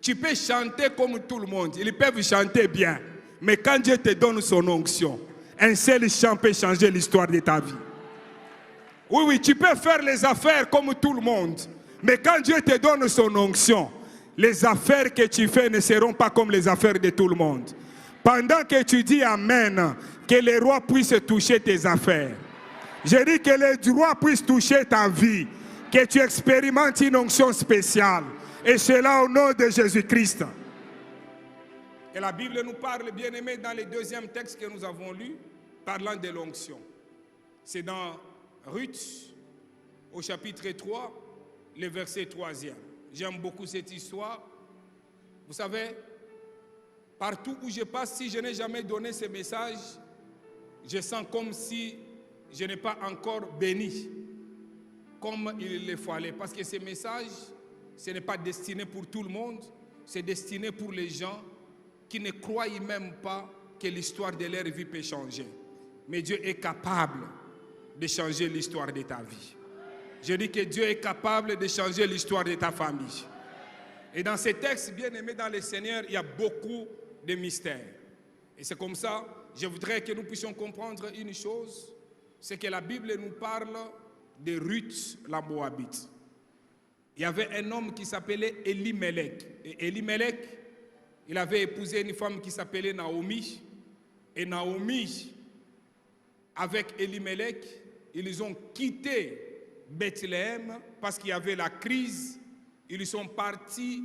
Tu peux chanter comme tout le monde. Ils peuvent chanter bien. Mais quand Dieu te donne son onction, un seul chant peut changer l'histoire de ta vie. Oui, oui, tu peux faire les affaires comme tout le monde. Mais quand Dieu te donne son onction, les affaires que tu fais ne seront pas comme les affaires de tout le monde. Pendant que tu dis Amen, que les rois puissent toucher tes affaires. Je dis que les rois puissent toucher ta vie. Que tu expérimentes une onction spéciale. Et cela au nom de Jésus-Christ. Et la Bible nous parle, bien aimé, dans le deuxième texte que nous avons lu, parlant de l'onction. C'est dans Ruth, au chapitre 3, le verset 3e. J'aime beaucoup cette histoire. Vous savez, partout où je passe, si je n'ai jamais donné ce message, je sens comme si je n'ai pas encore béni, comme il le fallait. Parce que ce message, ce n'est pas destiné pour tout le monde, c'est destiné pour les gens qui ne croient même pas que l'histoire de leur vie peut changer. Mais Dieu est capable de changer l'histoire de ta vie. Je dis que Dieu est capable de changer l'histoire de ta famille. Et dans ces textes, bien aimés dans le Seigneur, il y a beaucoup de mystères. Et c'est comme ça, je voudrais que nous puissions comprendre une chose, c'est que la Bible nous parle de Ruth, la Moabite. Il y avait un homme qui s'appelait Elimelech. Et Elimelech, il avait épousé une femme qui s'appelait Naomi. Et Naomi, avec Elimelech, ils ont quitté Bethléem parce qu'il y avait la crise. Ils sont partis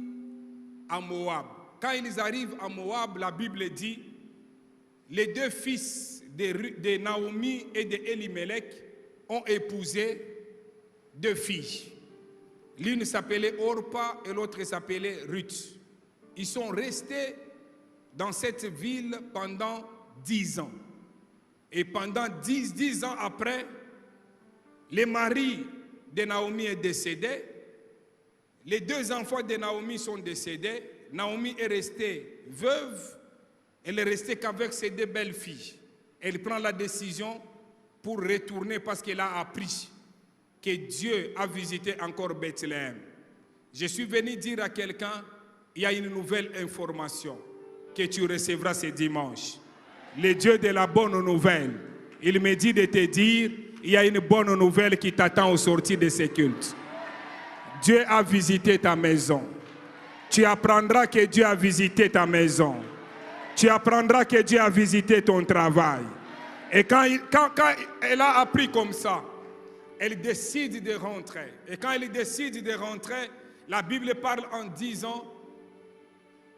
à Moab. Quand ils arrivent à Moab, la Bible dit, les deux fils de Naomi et d'Elimelech ont épousé deux filles. L'une s'appelait Orpa et l'autre s'appelait Ruth. Ils sont restés dans cette ville pendant 10 ans. Et pendant 10 ans après, le mari de Naomi est décédé. Les deux enfants de Naomi sont décédés. Naomi est restée veuve. Elle est restée qu'avec ses deux belles filles. Elle prend la décision pour retourner parce qu'elle a appris que Dieu a visité encore Bethléem. Je suis venu dire à quelqu'un, il y a une nouvelle information que tu recevras ce dimanche. Le Dieu de la bonne nouvelle, il me dit de te dire, il y a une bonne nouvelle qui t'attend au sortir de ce culte. Dieu a visité ta maison. Tu apprendras que Dieu a visité ta maison. Tu apprendras que Dieu a visité ton travail. Et quand elle a appris comme ça, elle décide de rentrer. Et quand elle décide de rentrer, la Bible parle en disant,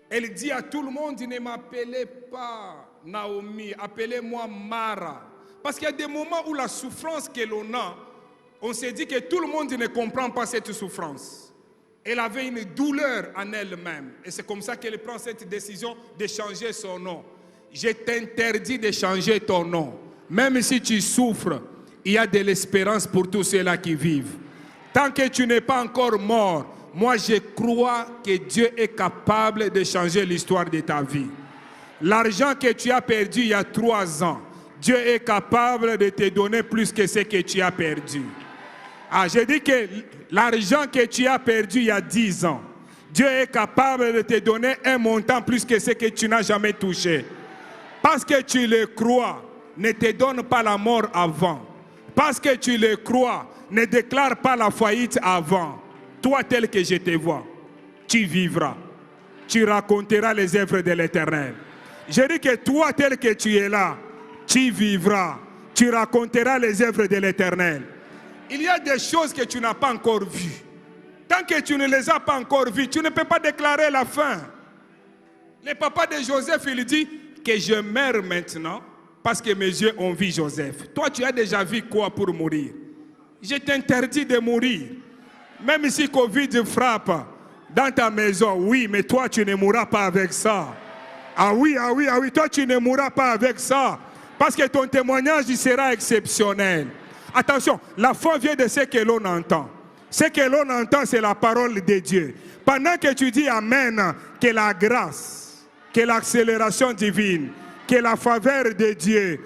elle dit à tout le monde, ne m'appelez pas Naomi, appelez-moi Mara. Parce qu'il y a des moments où la souffrance que l'on a, on s'est dit que tout le monde ne comprend pas cette souffrance. Elle avait une douleur en elle-même. Et c'est comme ça qu'elle prend cette décision de changer son nom. Je t'interdis de changer ton nom. Même si tu souffres, il y a de l'espérance pour tous ceux-là qui vivent. Tant que tu n'es pas encore mort, moi je crois que Dieu est capable de changer l'histoire de ta vie. L'argent que tu as perdu il y a 3 ans, Dieu est capable de te donner plus que ce que tu as perdu. Ah, je dis que l'argent que tu as perdu il y a 10 ans, Dieu est capable de te donner un montant plus que ce que tu n'as jamais touché. Parce que tu le crois, ne te donne pas la mort avant. Parce que tu le crois, ne déclare pas la faillite avant. Toi tel que je te vois, tu vivras. Tu raconteras les œuvres de l'Éternel. Je dis que toi tel que tu es là, tu vivras. Tu raconteras les œuvres de l'Éternel. Il y a des choses que tu n'as pas encore vues. Tant que tu ne les as pas encore vues, tu ne peux pas déclarer la fin. Le papa de Joseph, il dit que je meurs maintenant parce que mes yeux ont vu Joseph. Toi, tu as déjà vu quoi pour mourir? Je t'interdis de mourir. Même si Covid frappe dans ta maison, oui, mais toi, tu ne mourras pas avec ça. Ah oui, toi, tu ne mourras pas avec ça. Parce que ton témoignage il sera exceptionnel. Attention, la foi vient de ce que l'on entend. Ce que l'on entend, c'est la parole de Dieu. Pendant que tu dis Amen, que la grâce, que l'accélération divine, que la faveur de Dieu,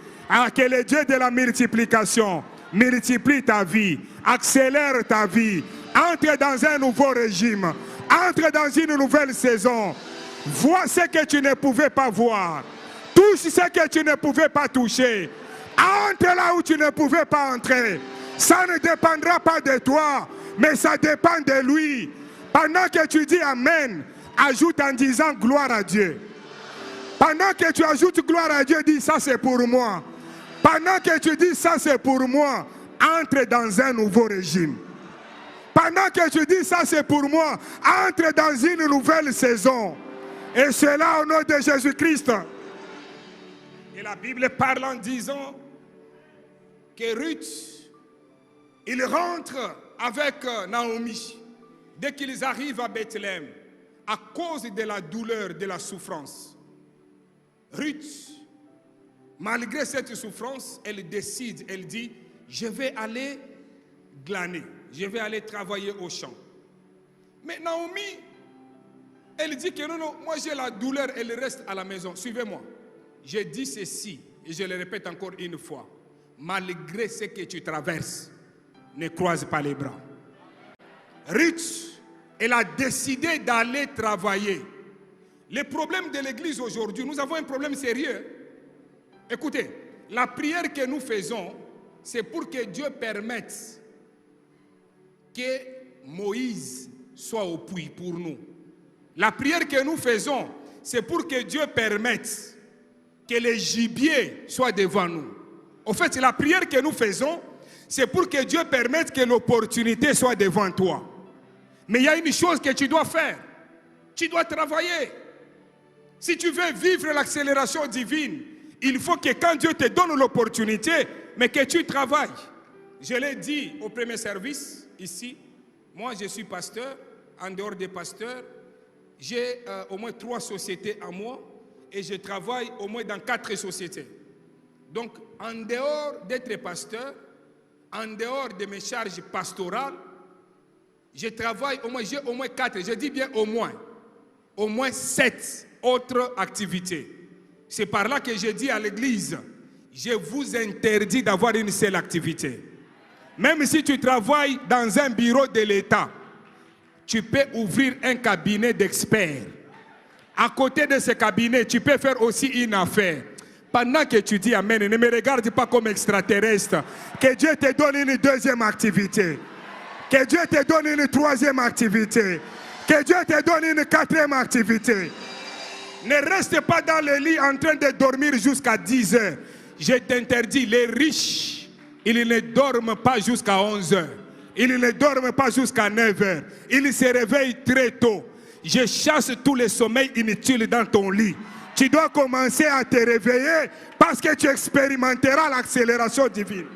que le Dieu de la multiplication multiplie ta vie, accélère ta vie, entre dans un nouveau régime, Entre dans une nouvelle saison. Vois ce que tu ne pouvais pas voir. Touche ce que tu ne pouvais pas toucher. Entre là où tu ne pouvais pas entrer. Ça ne dépendra pas de toi, mais ça dépend de lui. Pendant que tu dis Amen, ajoute en disant gloire à Dieu. Pendant que tu ajoutes gloire à Dieu, dis ça c'est pour moi. Pendant que tu dis ça c'est pour moi, entre dans un nouveau régime. Pendant que tu dis ça c'est pour moi, entre dans une nouvelle saison. Et cela au nom de Jésus-Christ. Et la Bible parle en disant que Ruth, il rentre avec Naomi. Dès qu'ils arrivent à Bethléem, à cause de la douleur, de la souffrance, Ruth, malgré cette souffrance, elle décide, elle dit, je vais aller glaner, je vais aller travailler au champ. Mais Naomi, elle dit que non, non, moi j'ai la douleur, elle reste à la maison. Suivez-moi. Je dis ceci, et je le répète encore une fois. Malgré ce que tu traverses, ne croise pas les bras. Ruth, elle a décidé d'aller travailler. Le problème de l'église aujourd'hui, nous avons un problème sérieux. Écoutez, la prière que nous faisons, c'est pour que Dieu permette que Moïse soit au puits pour nous. La prière que nous faisons, c'est pour que Dieu permette que les gibiers soient devant nous. En fait, la prière que nous faisons, c'est pour que Dieu permette que l'opportunité soit devant toi. Mais il y a une chose que tu dois faire. Tu dois travailler. Si tu veux vivre l'accélération divine, il faut que quand Dieu te donne l'opportunité, mais que tu travailles. Je l'ai dit au premier service, ici, moi je suis pasteur, en dehors des pasteurs, j'ai au moins 3 sociétés à moi et je travaille au moins dans 4 sociétés. Donc, en dehors d'être pasteur, en dehors de mes charges pastorales, je travaille j'ai au moins 4, je dis bien au moins 7 autres activités. C'est par là que je dis à l'église, je vous interdis d'avoir une seule activité. Même si tu travailles dans un bureau de l'État, tu peux ouvrir un cabinet d'experts. À côté de ce cabinet, tu peux faire aussi une affaire. Pendant que tu dis Amen, ne me regarde pas comme extraterrestre. Que Dieu te donne une deuxième activité. Que Dieu te donne une troisième activité. Que Dieu te donne une quatrième activité. Ne reste pas dans le lit en train de dormir jusqu'à 10 heures. Je t'interdis, les riches, ils ne dorment pas jusqu'à 11 heures. Ils ne dorment pas jusqu'à 9 heures. Ils se réveillent très tôt. Je chasse tous les sommeils inutiles dans ton lit. Tu dois commencer à te réveiller parce que tu expérimenteras l'accélération divine.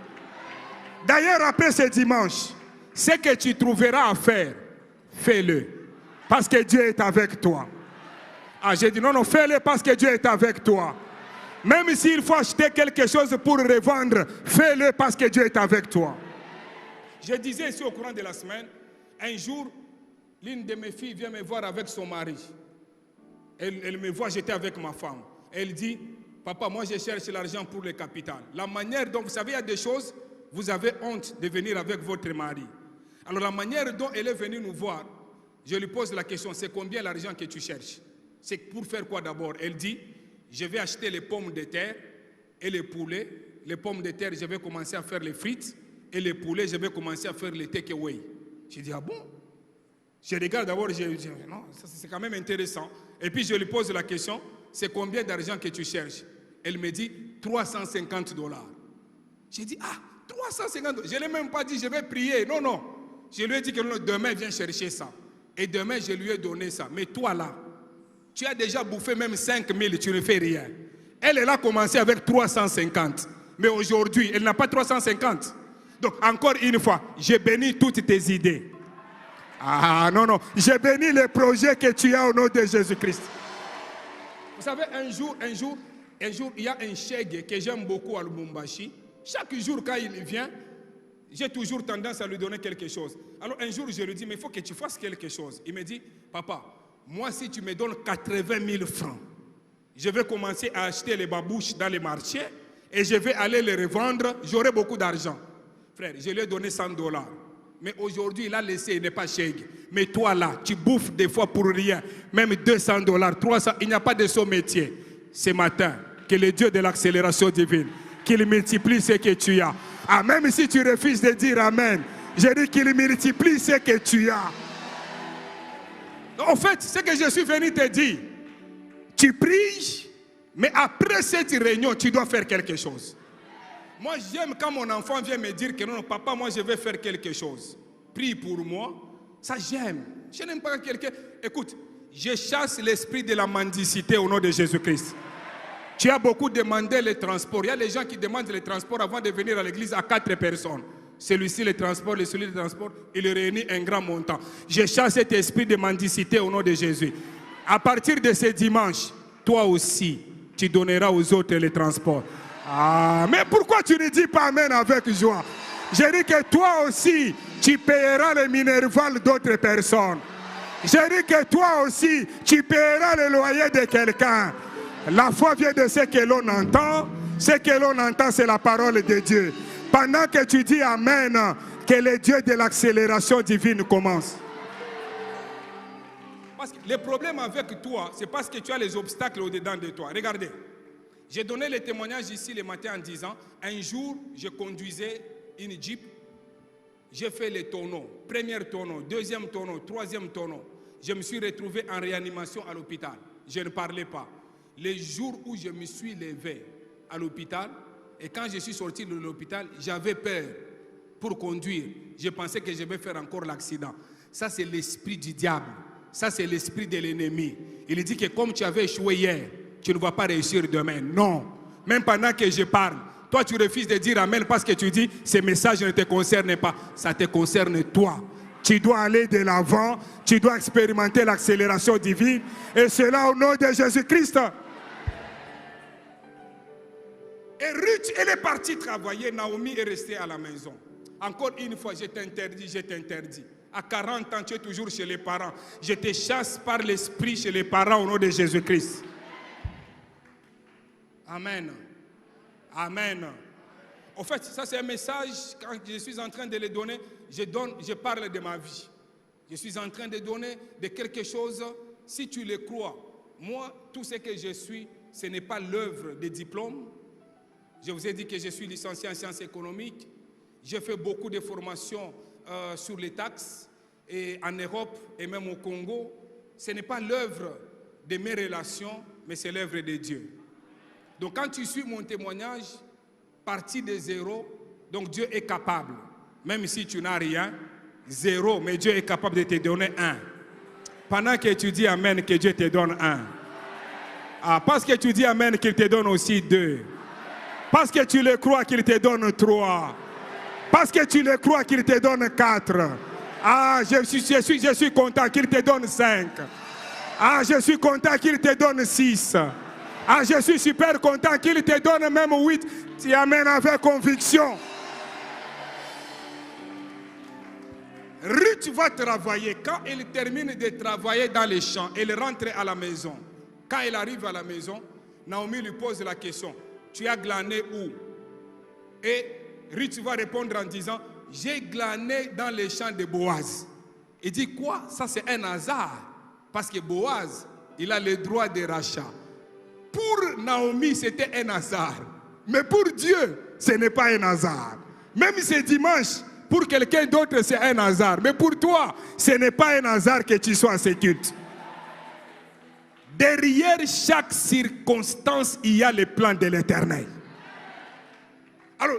D'ailleurs, après ce dimanche, ce que tu trouveras à faire, fais-le. Parce que Dieu est avec toi. Ah, j'ai dit non, non, fais-le parce que Dieu est avec toi. Même s'il faut acheter quelque chose pour revendre, fais-le parce que Dieu est avec toi. Je disais ici au courant de la semaine, un jour, l'une de mes filles vient me voir avec son mari. Elle me voit, j'étais avec ma femme. Elle dit, papa, moi je cherche l'argent pour le capital. La manière dont, vous savez, il y a des choses, vous avez honte de venir avec votre mari. Alors la manière dont elle est venue nous voir, je lui pose la question, c'est combien l'argent que tu cherches? C'est pour faire quoi d'abord? Elle dit, je vais acheter les pommes de terre et les poulets. Les pommes de terre, je vais commencer à faire les frites. Et les poulets, je vais commencer à faire les take-away. Je dis, ah bon? Je regarde d'abord, je dis, non, c'est quand même intéressant. Et puis je lui pose la question, c'est combien d'argent que tu cherches? Elle me dit, $350. J'ai dit, ah, 350 $. Je ne l'ai même pas dit, je vais prier. Non, non. Je lui ai dit que non, demain, viens chercher ça. Et demain, je lui ai donné ça. Mais toi là, tu as déjà bouffé même 5 000, tu ne fais rien. Elle a commencé avec 350. Mais aujourd'hui, elle n'a pas 350. Donc, encore une fois, je bénis toutes tes idées. Ah non, non. Je bénis les projets que tu as au nom de Jésus-Christ. Vous savez, un jour, il y a un chèque que j'aime beaucoup à Lubumbashi. Chaque jour, quand il vient, j'ai toujours tendance à lui donner quelque chose. Alors, un jour, je lui dis, mais il faut que tu fasses quelque chose. Il me dit, papa, moi, si tu me donnes 80 000 francs, je vais commencer à acheter les babouches dans les marchés et je vais aller les revendre. J'aurai beaucoup d'argent. Frère, je lui ai donné $100. Mais aujourd'hui, il a laissé, il n'est pas chèque. Mais toi là, tu bouffes des fois pour rien. Même $200, 300, il n'y a pas de ce métier. Ce matin, que le Dieu de l'accélération divine, qu'il multiplie ce que tu as. Ah, même si tu refuses de dire Amen, je dis qu'il multiplie ce que tu as. En fait, ce que je suis venu te dire, tu pries, mais après cette réunion, tu dois faire quelque chose. Moi, j'aime quand mon enfant vient me dire que non, papa, moi, je vais faire quelque chose. Prie pour moi. Ça, j'aime. Je n'aime pas quelqu'un. Écoute, je chasse l'esprit de la mendicité au nom de Jésus-Christ. Tu as beaucoup demandé les transports. Il y a les gens qui demandent les transports avant de venir à l'église à 4 personnes. Celui-ci, le transport, celui le transport, il réunit un grand montant. Je chasse cet esprit de mendicité au nom de Jésus. À partir de ce dimanche, toi aussi, tu donneras aux autres les transports. Ah, mais pourquoi tu ne dis pas Amen avec joie? Je dis que toi aussi, tu payeras les minervales d'autres personnes. Je dis que toi aussi, tu payeras le loyer de quelqu'un. La foi vient de ce que l'on entend. Ce que l'on entend, c'est la parole de Dieu. Pendant que tu dis Amen, que le Dieu de l'accélération divine commence. Parce que le problème avec toi, c'est parce que tu as les obstacles au-dedans de toi. Regardez. J'ai donné le témoignage ici le matin en disant, un jour, je conduisais une Jeep, j'ai fait les tonneaux, premier tonneau, deuxième tonneau, troisième tonneau. Je me suis retrouvé en réanimation à l'hôpital. Je ne parlais pas. Le jour où je me suis levé à l'hôpital, et quand je suis sorti de l'hôpital, j'avais peur pour conduire. Je pensais que je vais faire encore l'accident. Ça, c'est l'esprit du diable. Ça, c'est l'esprit de l'ennemi. Il dit que comme tu avais échoué hier, tu ne vas pas réussir demain. Non. Même pendant que je parle, toi tu refuses de dire Amen parce que tu dis ce message ne te concerne pas. Ça te concerne toi. Tu dois aller de l'avant. Tu dois expérimenter l'accélération divine. Et cela au nom de Jésus-Christ. Et Ruth, elle est partie travailler. Naomi est restée à la maison. Encore une fois, je t'interdis, je t'interdis. À 40 ans, tu es toujours chez les parents. Je te chasse par l'esprit chez les parents au nom de Jésus-Christ. Amen. Amen. En fait, ça c'est un message, quand je suis en train de le donner, je parle de ma vie. Je suis en train de donner de quelque chose, si tu le crois. Moi, tout ce que je suis, ce n'est pas l'œuvre des diplômes. Je vous ai dit que je suis licencié en sciences économiques. J'ai fait beaucoup de formations sur les taxes et en Europe et même au Congo. Ce n'est pas l'œuvre de mes relations, mais c'est l'œuvre de Dieu. Donc quand tu suis mon témoignage, parti de zéro, donc Dieu est capable, même si tu n'as rien, zéro, mais Dieu est capable de te donner un. Pendant que tu dis Amen, que Dieu te donne un. Ah, parce que tu dis Amen, qu'il te donne aussi 2. Parce que tu le crois, qu'il te donne 3. Parce que tu le crois, qu'il te donne 4. Ah, je suis content qu'il te donne 5. Ah, je suis content qu'il te donne 6. Ah, je suis super content qu'il te donne même 8. Tu amènes avec conviction. Ruth va travailler. Quand elle termine de travailler dans les champs, elle rentre à la maison. Quand elle arrive à la maison, Naomi lui pose la question. Tu as glané où? Et Ruth va répondre en disant, j'ai glané dans les champs de Boaz. Il dit quoi? Ça c'est un hasard. Parce que Boaz, il a le droit de rachat. Pour Naomi, c'était un hasard. Mais pour Dieu, ce n'est pas un hasard. Même si c'est dimanche, pour quelqu'un d'autre, c'est un hasard. Mais pour toi, ce n'est pas un hasard que tu sois à ce culte. Derrière chaque circonstance, il y a le plan de l'Éternel. Alors,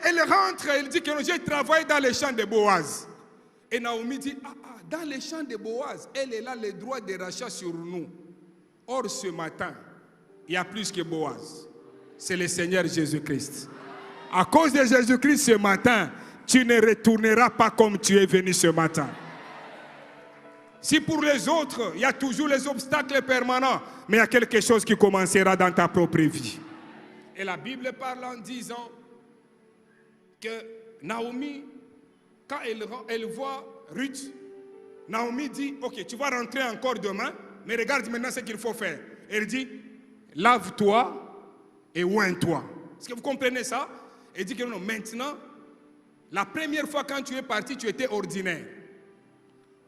elle rentre, elle dit que j'ai travaillé dans les champs de Boaz. Et Naomi dit, dans les champs de Boaz, elle a le droit de rachat sur nous. Or, ce matin, il y a plus que Boaz. C'est le Seigneur Jésus-Christ. À cause de Jésus-Christ ce matin, tu ne retourneras pas comme tu es venu ce matin. Si pour les autres, il y a toujours les obstacles permanents, mais il y a quelque chose qui commencera dans ta propre vie. Et la Bible parle en disant que Naomi, quand elle voit Ruth, Naomi dit, ok, tu vas rentrer encore demain, mais regarde maintenant ce qu'il faut faire. Elle dit, lave-toi et oins-toi. Est-ce que vous comprenez ça? Elle dit que non, maintenant, La première fois quand tu es parti, tu étais ordinaire.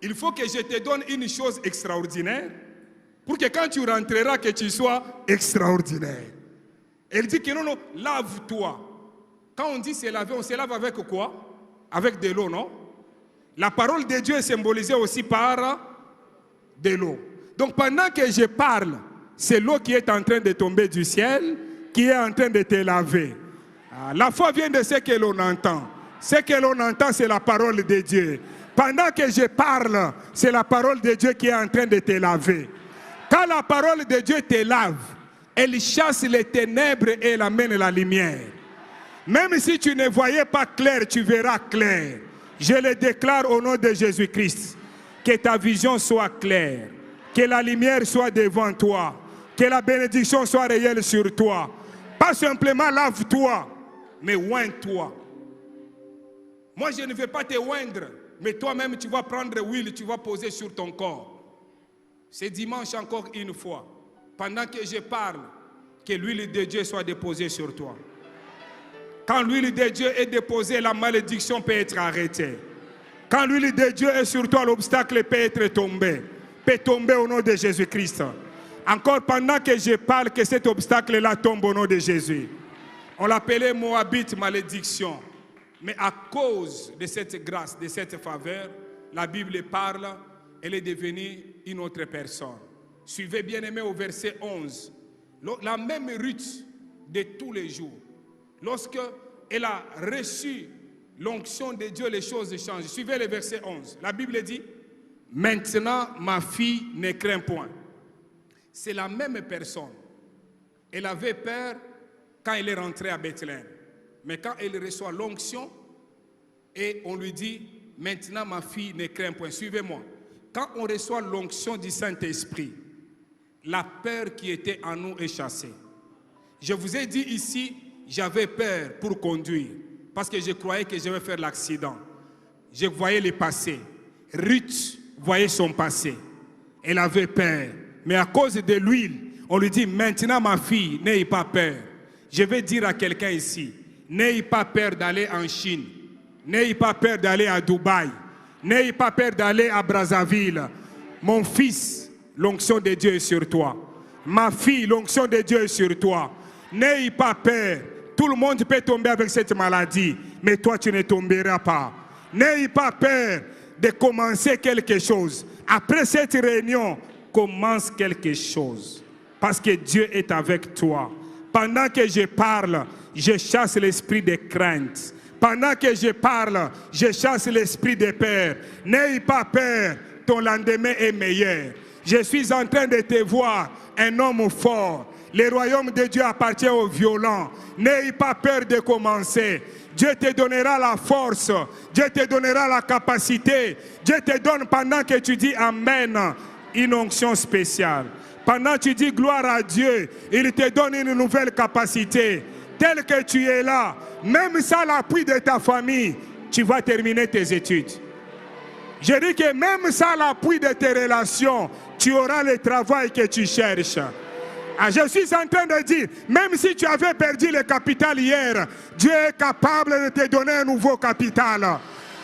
Il faut que je te donne une chose extraordinaire pour que quand tu rentreras, que tu sois extraordinaire. Elle dit que non, non, lave-toi. Quand on dit se laver, on se lave avec quoi? Avec de l'eau, non? La parole de Dieu est symbolisée aussi par de l'eau. Donc pendant que je parle, c'est l'eau qui est en train de tomber du ciel, qui est en train de te laver. La foi vient de ce que l'on entend. Ce que l'on entend, c'est la parole de Dieu. Pendant que je parle, c'est la parole de Dieu qui est en train de te laver. Quand la parole de Dieu te lave, elle chasse les ténèbres et elle amène la lumière. Même si tu ne voyais pas clair, tu verras clair. Je le déclare au nom de Jésus-Christ. Que ta vision soit claire. Que la lumière soit devant toi. Que la bénédiction soit réelle sur toi. Pas simplement lave-toi, mais oins-toi. Moi, je ne vais pas te oindre, mais toi-même, tu vas prendre l'huile, tu vas poser sur ton corps. C'est dimanche encore une fois. Pendant que je parle, que l'huile de Dieu soit déposée sur toi. Quand l'huile de Dieu est déposée, la malédiction peut être arrêtée. Quand l'huile de Dieu est sur toi, l'obstacle peut être tombé. Peut tomber au nom de Jésus-Christ. Encore pendant que je parle, que cet obstacle-là tombe au nom de Jésus. On l'appelait Moabite malédiction. Mais à cause de cette grâce, de cette faveur, la Bible parle, elle est devenue une autre personne. Suivez bien aimé au verset 11. La même Ruth de tous les jours. Lorsqu'elle a reçu l'onction de Dieu, les choses changent. Suivez le verset 11. La Bible dit, maintenant ma fille ne craint point. C'est la même personne. Elle avait peur quand elle est rentrée à Bethléem. Mais quand elle reçoit l'onction, et on lui dit, maintenant ma fille ne craint point. Suivez-moi. Quand on reçoit l'onction du Saint-Esprit, la peur qui était en nous est chassée. Je vous ai dit ici, j'avais peur pour conduire, parce que je croyais que je vais faire l'accident. Je voyais le passé. Ruth voyait son passé. Elle avait peur. Mais à cause de l'huile, on lui dit, maintenant ma fille, n'ayez pas peur. Je vais dire à quelqu'un ici, n'ayez pas peur d'aller en Chine. N'ayez pas peur d'aller à Dubaï. N'ayez pas peur d'aller à Brazzaville. Mon fils, l'onction de Dieu est sur toi. Ma fille, l'onction de Dieu est sur toi. N'ayez pas peur. Tout le monde peut tomber avec cette maladie, mais toi tu ne tomberas pas. N'ayez pas peur de commencer quelque chose. Après cette réunion, commence quelque chose. Parce que Dieu est avec toi. Pendant que je parle, je chasse l'esprit de crainte. Pendant que je parle, je chasse l'esprit de peur. N'ayez pas peur, ton lendemain est meilleur. Je suis en train de te voir, un homme fort. Le royaume de Dieu appartient aux violents. N'ayez pas peur de commencer. Dieu te donnera la force. Dieu te donnera la capacité. Dieu te donne pendant que tu dis Amen, une onction spéciale. Pendant que tu dis gloire à Dieu, il te donne une nouvelle capacité. Tel que tu es là, même sans l'appui de ta famille, tu vas terminer tes études. Je dis que même sans l'appui de tes relations, tu auras le travail que tu cherches. Je suis en train de dire, même si tu avais perdu le capital hier, Dieu est capable de te donner un nouveau capital.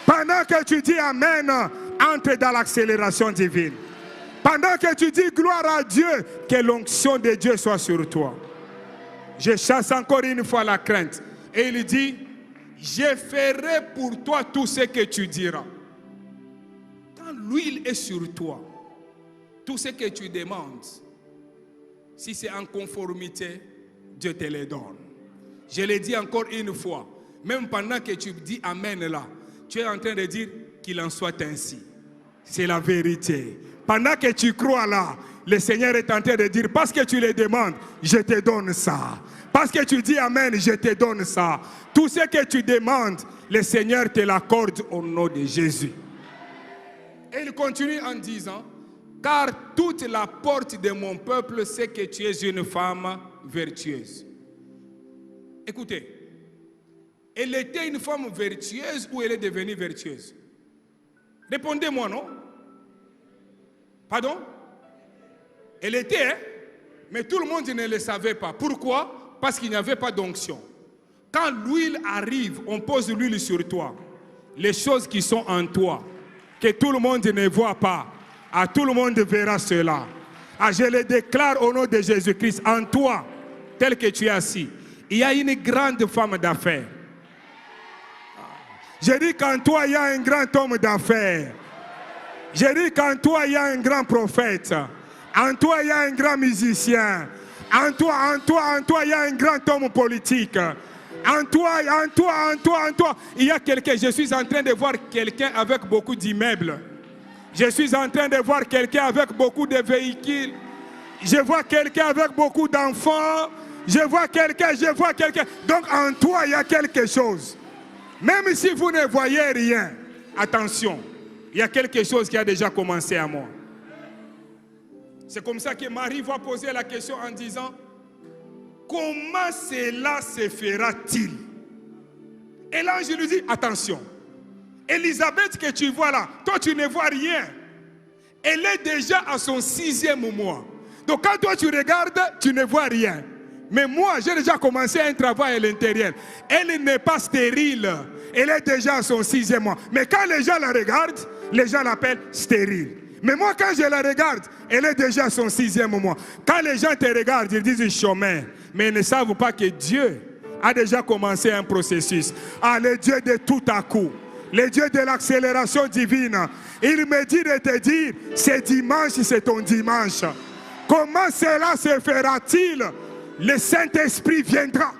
Pendant que tu dis Amen, entre dans l'accélération divine. Pendant que tu dis gloire à Dieu, que l'onction de Dieu soit sur toi. Je chasse encore une fois la crainte. Et il dit, je ferai pour toi tout ce que tu diras. Quand l'huile est sur toi, tout ce que tu demandes, si c'est en conformité, Dieu te le donne. Je l'ai dit encore une fois, même pendant que tu dis Amen là, tu es en train de dire qu'il en soit ainsi. C'est la vérité. Pendant que tu crois là, le Seigneur est en train de dire, parce que tu le demandes, je te donne ça. Parce que tu dis Amen, je te donne ça. Tout ce que tu demandes, le Seigneur te l'accorde au nom de Jésus. Et il continue en disant, car toute la porte de mon peuple sait que tu es une femme vertueuse. Écoutez, elle était une femme vertueuse ou elle est devenue vertueuse? Répondez-moi, non? Pardon? Elle était, hein? Mais tout le monde ne le savait pas. Pourquoi? Parce qu'il n'y avait pas d'onction. Quand l'huile arrive, on pose l'huile sur toi. les choses qui sont en toi, que tout le monde ne voit pas. À tout le monde verra cela. Ah, je le déclare au nom de Jésus-Christ, en toi, tel que tu es assis, il y a une grande femme d'affaires. Je dis qu'en toi, il y a un grand homme d'affaires. Je dis qu'en toi, il y a un grand prophète. En toi, il y a un grand musicien. En toi, il y a un grand homme politique. En toi, il y a quelqu'un. Je suis en train de voir quelqu'un avec beaucoup d'immeubles. Je suis en train de voir quelqu'un avec beaucoup de véhicules. Je vois quelqu'un avec beaucoup d'enfants. Je vois quelqu'un. Donc en toi, il y a quelque chose. Même si vous ne voyez rien, attention, il y a quelque chose qui a déjà commencé à moi. C'est comme ça que Marie va poser la question en disant, comment cela se fera-t-il? Et l'ange lui dit, attention, Élisabeth que tu vois là, toi tu ne vois rien. Elle est déjà à son 6e mois. Donc quand toi tu regardes, tu ne vois rien. Mais moi, j'ai déjà commencé un travail à l'intérieur. Elle n'est pas stérile. Elle est déjà à son 6e mois. Mais quand les gens la regardent, les gens l'appellent stérile. Mais moi, quand je la regarde, elle est déjà à son 6e mois. Quand les gens te regardent, ils disent chemin. Mais ils ne savent pas que Dieu a déjà commencé un processus. Ah, le Dieu de tout à coup. Le Dieu de l'accélération divine. Il me dit de te dire, c'est dimanche, c'est ton dimanche. Comment cela se fera-t-il? Le Saint-Esprit viendra.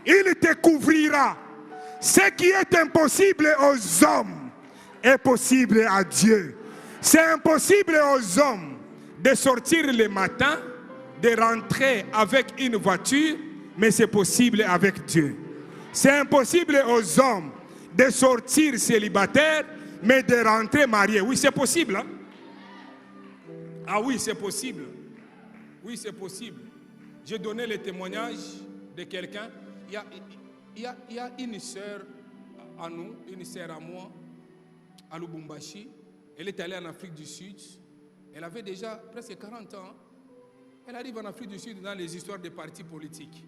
Il te couvrira. Ce qui est impossible aux hommes est possible à Dieu. C'est impossible aux hommes de sortir le matin, de rentrer avec une voiture, mais c'est possible avec Dieu. C'est impossible aux hommes de sortir célibataire, mais de rentrer marié. Oui, c'est possible. Hein? Ah oui, c'est possible. Oui, c'est possible. J'ai donné le témoignage de quelqu'un. Il y a une sœur à nous, une sœur à moi, à Lubumbashi. Elle est allée en Afrique du Sud. Elle avait déjà presque 40 ans. Elle arrive en Afrique du Sud dans les histoires des partis politiques.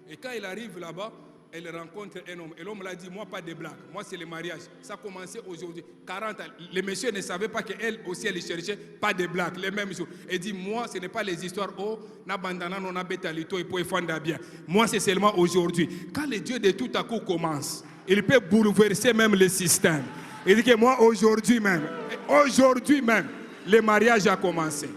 Et quand elle arrive là-bas, elle rencontre un homme. Et l'homme l'a dit, moi pas de blague, moi c'est le mariage. Ça a commencé aujourd'hui, 40 ans. Les messieurs ne savaient pas qu'elle aussi elle cherchait pas de blague, les mêmes jours. Elle dit, moi ce n'est pas les histoires, oh, n'abandonnant, on a bétalito et pour fonder bien. Moi c'est seulement aujourd'hui. Quand le Dieu de tout à coup commence, il peut bouleverser même le système. Il dit que moi aujourd'hui même, le mariage a commencé.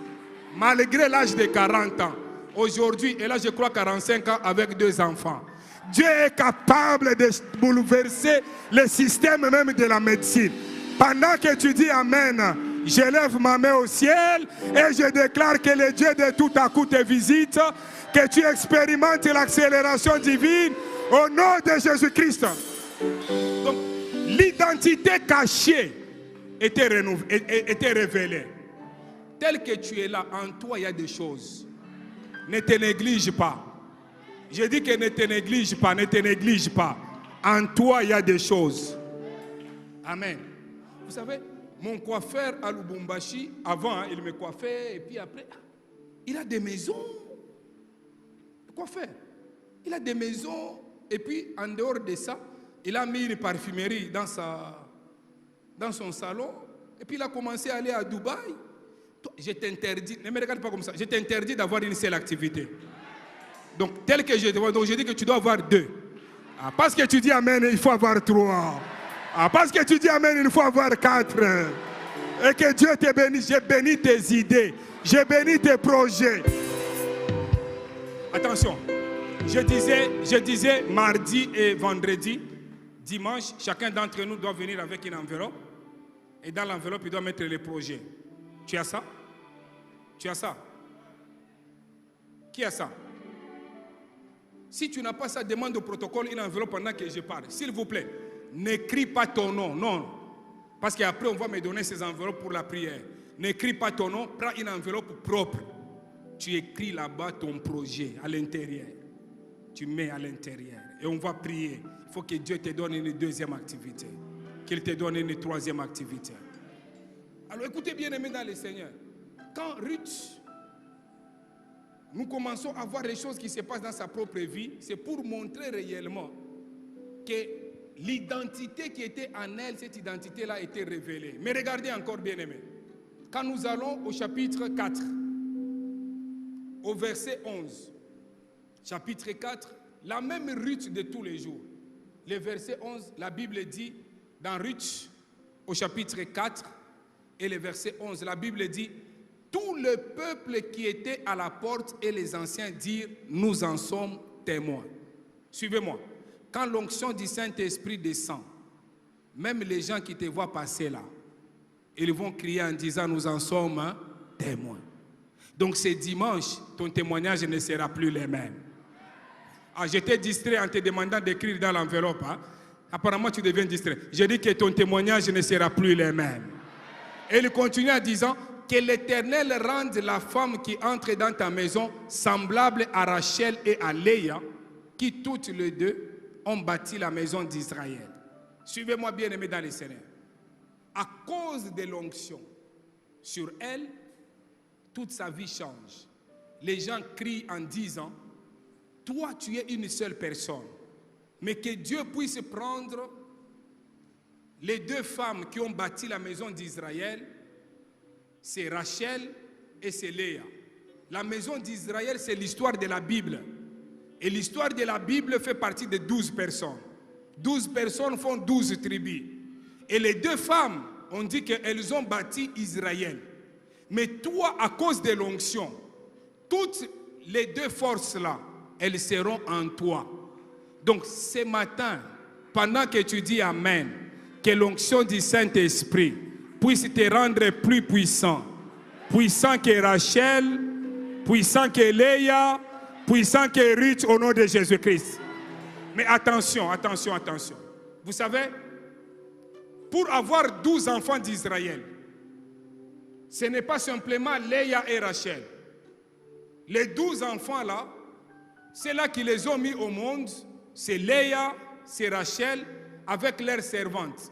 Malgré l'âge de 40 ans, aujourd'hui, et là je crois 45 ans avec 2 enfants. Dieu est capable de bouleverser le système même de la médecine. Pendant que tu dis Amen, je lève ma main au ciel et je déclare que le Dieu de tout à coup te visite, que tu expérimentes l'accélération divine au nom de Jésus-Christ. Donc, l'identité cachée était révélée. Tel que tu es là, en toi il y a des choses. Ne te néglige pas. Je dis que ne te néglige pas, ne te néglige pas. En toi, il y a des choses. Amen. Vous savez, mon coiffeur à Lubumbashi, avant, il me coiffait, et puis après, il a des maisons. Le coiffeur, il a des maisons, et puis en dehors de ça, il a mis une parfumerie dans son salon, et puis il a commencé à aller à Dubaï. Je t'interdis, ne me regarde pas comme ça, je t'interdis d'avoir une seule activité. Donc, tel que je te vois, donc je dis que tu dois avoir 2. Ah, parce que tu dis Amen, il faut avoir 3. Ah, parce que tu dis Amen, il faut avoir 4. Et que Dieu te bénisse. J'ai béni tes idées. J'ai béni tes projets. Attention. Je disais mardi et vendredi, dimanche, chacun d'entre nous doit venir avec une enveloppe. Et dans l'enveloppe, il doit mettre les projets. Tu as ça? Tu as ça? Qui a ça? Si tu n'as pas ça, demande au protocole une enveloppe pendant que je parle. S'il vous plaît, n'écris pas ton nom, non. Parce qu'après, on va me donner ces enveloppes pour la prière. N'écris pas ton nom, prends une enveloppe propre. Tu écris là-bas ton projet à l'intérieur. Tu mets à l'intérieur. Et on va prier. Il faut que Dieu te donne une 2e activité. Qu'il te donne une 3e activité. Alors écoutez bien aimés dans le Seigneur. Quand Ruth... nous commençons à voir les choses qui se passent dans sa propre vie, c'est pour montrer réellement que l'identité qui était en elle, cette identité-là a été révélée. Mais regardez encore, bien-aimés. Quand nous allons au chapitre 4, au verset 11, chapitre 4, la même Ruth de tous les jours. Le verset 11, la Bible dit, dans Ruth, au chapitre 4, et le verset 11, la Bible dit, tout le peuple qui était à la porte et les anciens dirent, nous en sommes témoins. Suivez-moi. Quand l'onction du Saint-Esprit descend, même les gens qui te voient passer là, ils vont crier en disant, nous en sommes témoins. Donc ce dimanche, ton témoignage ne sera plus le même. Ah, j'étais distrait en te demandant d'écrire dans l'enveloppe. Hein? Apparemment, tu deviens distrait. Je dis que ton témoignage ne sera plus le même. Et il continue en disant que l'Éternel rende la femme qui entre dans ta maison semblable à Rachel et à Léa, qui toutes les deux ont bâti la maison d'Israël. Suivez-moi bien aimé dans les Seigneurs. À cause de l'onction sur elle, toute sa vie change. Les gens crient en disant, toi tu es une seule personne, mais que Dieu puisse prendre les deux femmes qui ont bâti la maison d'Israël, c'est Rachel et c'est Léa. La maison d'Israël, c'est l'histoire de la Bible. Et l'histoire de la Bible fait partie de 12 personnes. 12 personnes font 12 tribus. Et les deux femmes, on dit qu'elles ont bâti Israël. Mais toi, à cause de l'onction, toutes les deux forces-là, elles seront en toi. Donc ce matin, pendant que tu dis Amen, que l'onction du Saint-Esprit puisse te rendre plus puissant. Puissant que Rachel, puissant que Léa, puissant que Ruth au nom de Jésus-Christ. Mais attention, attention, attention. Vous savez, pour avoir 12 enfants d'Israël, ce n'est pas simplement Léa et Rachel. Les 12 enfants-là, c'est là qui les ont mis au monde, c'est Léa, c'est Rachel, avec leurs servantes,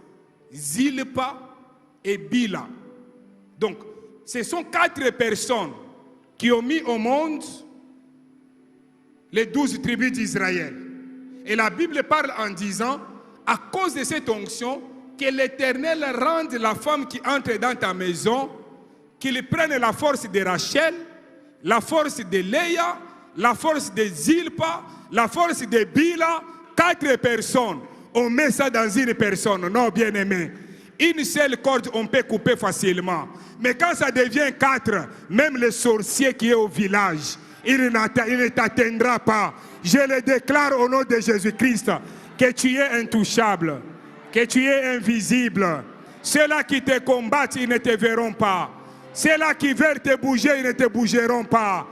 Zilpa et Bila. Donc, ce sont 4 personnes qui ont mis au monde les 12 tribus d'Israël. Et la Bible parle en disant, à cause de cette onction, que l'Éternel rende la femme qui entre dans ta maison, qu'il prenne la force de Rachel, la force de Léa, la force de Zilpa, la force de Bila, 4 personnes. On met ça dans une personne, non bien-aimé. Une seule corde, on peut couper facilement. Mais quand ça devient 4, même le sorcier qui est au village, il ne t'atteindra pas. Je le déclare au nom de Jésus-Christ, que tu es intouchable, que tu es invisible. Ceux-là qui te combattent, ils ne te verront pas. Ceux-là qui veulent te bouger, ils ne te bougeront pas.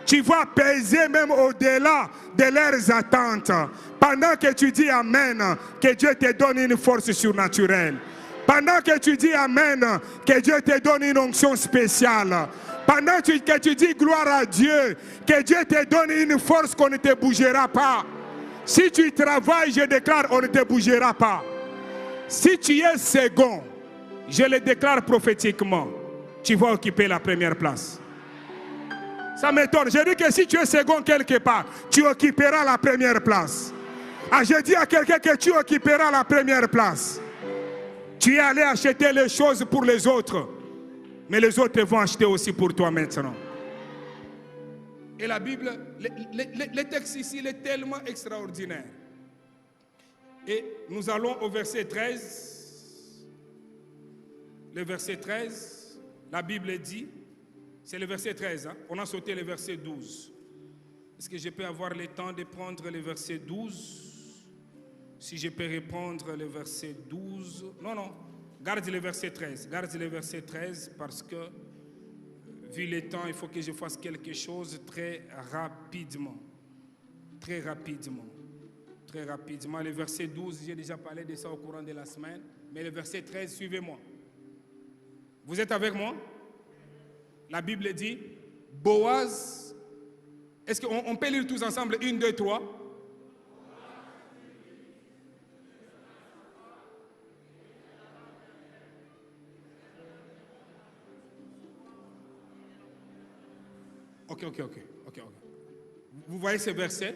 Tu vas peser même au-delà de leurs attentes. Pendant que tu dis Amen, que Dieu te donne une force surnaturelle. Pendant que tu dis Amen, que Dieu te donne une onction spéciale. Pendant que tu dis gloire à Dieu, que Dieu te donne une force qu'on ne te bougera pas. Si tu travailles, je déclare, on ne te bougera pas. Si tu es second, je le déclare prophétiquement, tu vas occuper la première place. Ça m'étonne. Je dis que si tu es second quelque part, tu occuperas la première place. Ah, je dis à quelqu'un que tu occuperas la première place. Tu es allé acheter les choses pour les autres, mais les autres vont acheter aussi pour toi maintenant. Et la Bible, le texte ici, il est tellement extraordinaire. Et nous allons au verset 13. Le verset 13, la Bible dit, c'est le verset 13, hein? On a sauté le verset 12. Est-ce que je peux avoir le temps de prendre le verset 12? Si je peux répondre le verset 12. Non, non, garde le verset 13. Garde le verset 13 parce que, vu le temps, il faut que je fasse quelque chose très rapidement. Très rapidement. Très rapidement. Le verset 12, j'ai déjà parlé de ça au courant de la semaine. Mais le verset 13, suivez-moi. Vous êtes avec moi? La Bible dit, Boaz, est-ce qu'on peut lire tous ensemble? 1, 2, 3. Ok. Vous voyez ce verset?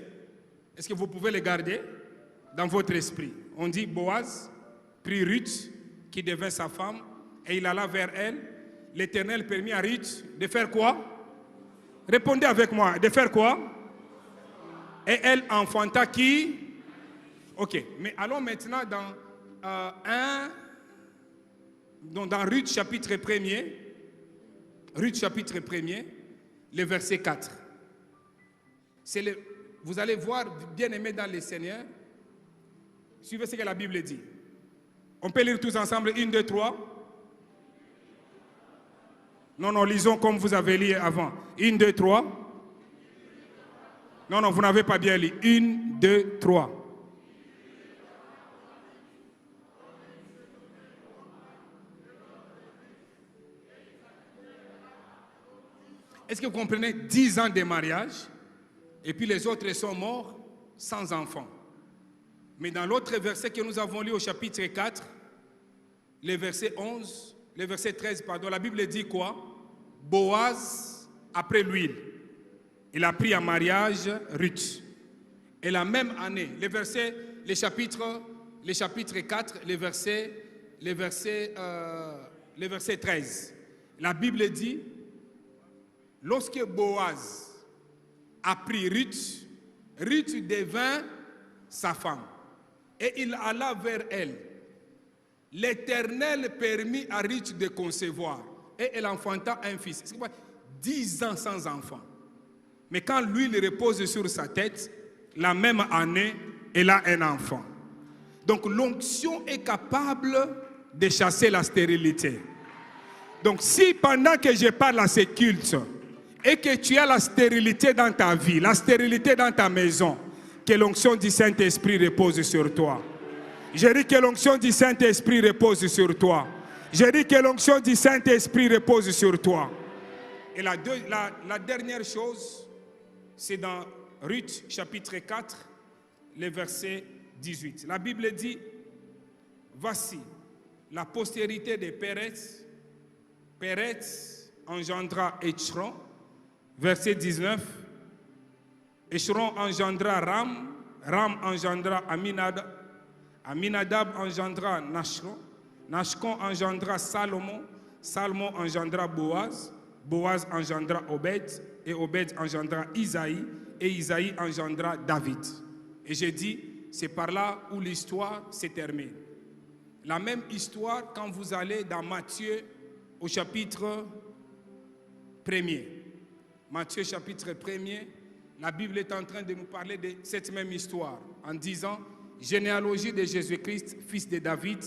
Est-ce que vous pouvez le garder dans votre esprit? On dit Boaz prit Ruth, qui devint sa femme, et il alla vers elle. L'Éternel permit à Ruth de faire quoi? Répondez avec moi. De faire quoi? Et elle enfanta qui? Ok, mais allons maintenant dans dans Ruth chapitre 1er. Ruth chapitre 1er, le verset 4. Vous allez voir, bien aimé dans le Seigneur, suivez ce que la Bible dit. On peut lire tous ensemble, 1, 2, 3. Non, lisons comme vous avez lu avant. 1, 2, 3. Non, vous n'avez pas bien lu. 1, 2, 3. Est-ce que vous comprenez? 10 ans de mariage, et puis les autres sont morts sans enfants. Mais dans l'autre verset que nous avons lu au chapitre 4, le verset 11, le verset 13, pardon, la Bible dit quoi? Boaz, après l'huile, il a pris en mariage Ruth. Et la même année, le chapitre 4, le verset 13, la Bible dit, lorsque Boaz a pris Ruth, Ruth devint sa femme. Et il alla vers elle. L'Éternel permit à Ruth de concevoir. Et elle enfanta un fils. 10 ans sans enfant. Mais quand l'huile repose sur sa tête, la même année, elle a un enfant. Donc l'onction est capable de chasser la stérilité. Donc si pendant que je parle à ces cultes, et que tu as la stérilité dans ta vie, la stérilité dans ta maison, que l'onction du Saint-Esprit repose sur toi. Je dis que l'onction du Saint-Esprit repose sur toi. Je dis que l'onction du Saint-Esprit repose sur toi. Et la dernière chose, c'est dans Ruth chapitre 4, le verset 18. La Bible dit, voici la postérité de Pérez. Pérez engendra Échron. Verset 19, Échron engendra Ram, Ram engendra Aminadab, Aminadab engendra Nachshon, Nachshon engendra Salomon, Salomon engendra Boaz, Boaz engendra Obed, et Obed engendra Isaïe, et Isaïe engendra David. Et j'ai dit, c'est par là où l'histoire se termine. La même histoire quand vous allez dans Matthieu au chapitre 1er. Matthieu chapitre 1er, la Bible est en train de nous parler de cette même histoire en disant généalogie de Jésus-Christ, fils de David,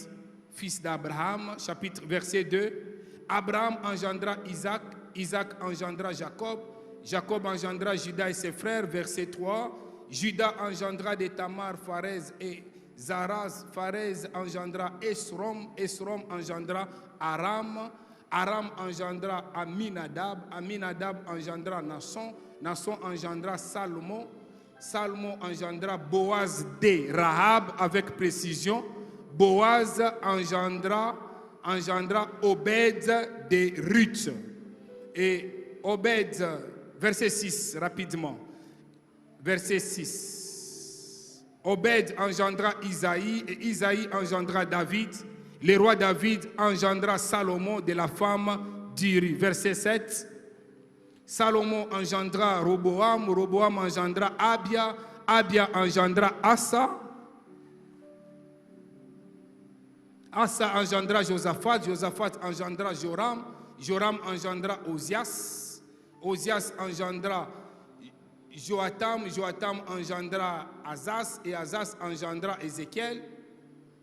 fils d'Abraham, chapitre verset 2. Abraham engendra Isaac, Isaac engendra Jacob, Jacob engendra Judas et ses frères, verset 3. Judas engendra de Tamar, Pharez et Zaraz, Pharez engendra Esrom, Esrom engendra Aram, Aram engendra Aminadab, Aminadab engendra Nasson, Nasson engendra Salomon, Salomon engendra Boaz de Rahab, avec précision, Boaz engendra Obed de Ruth. Et Obed, verset 6, rapidement, verset 6. Obed engendra Isaïe, et Isaïe engendra David. Le roi David engendra Salomon de la femme d'Uri. Verset 7. Salomon engendra Roboam, Roboam engendra Abia, Abia engendra Asa. Asa engendra Josaphat, Josaphat engendra Joram, Joram engendra Ozias, Ozias engendra Joatam, Joatam engendra Azas, et Azas engendra Ézéchias,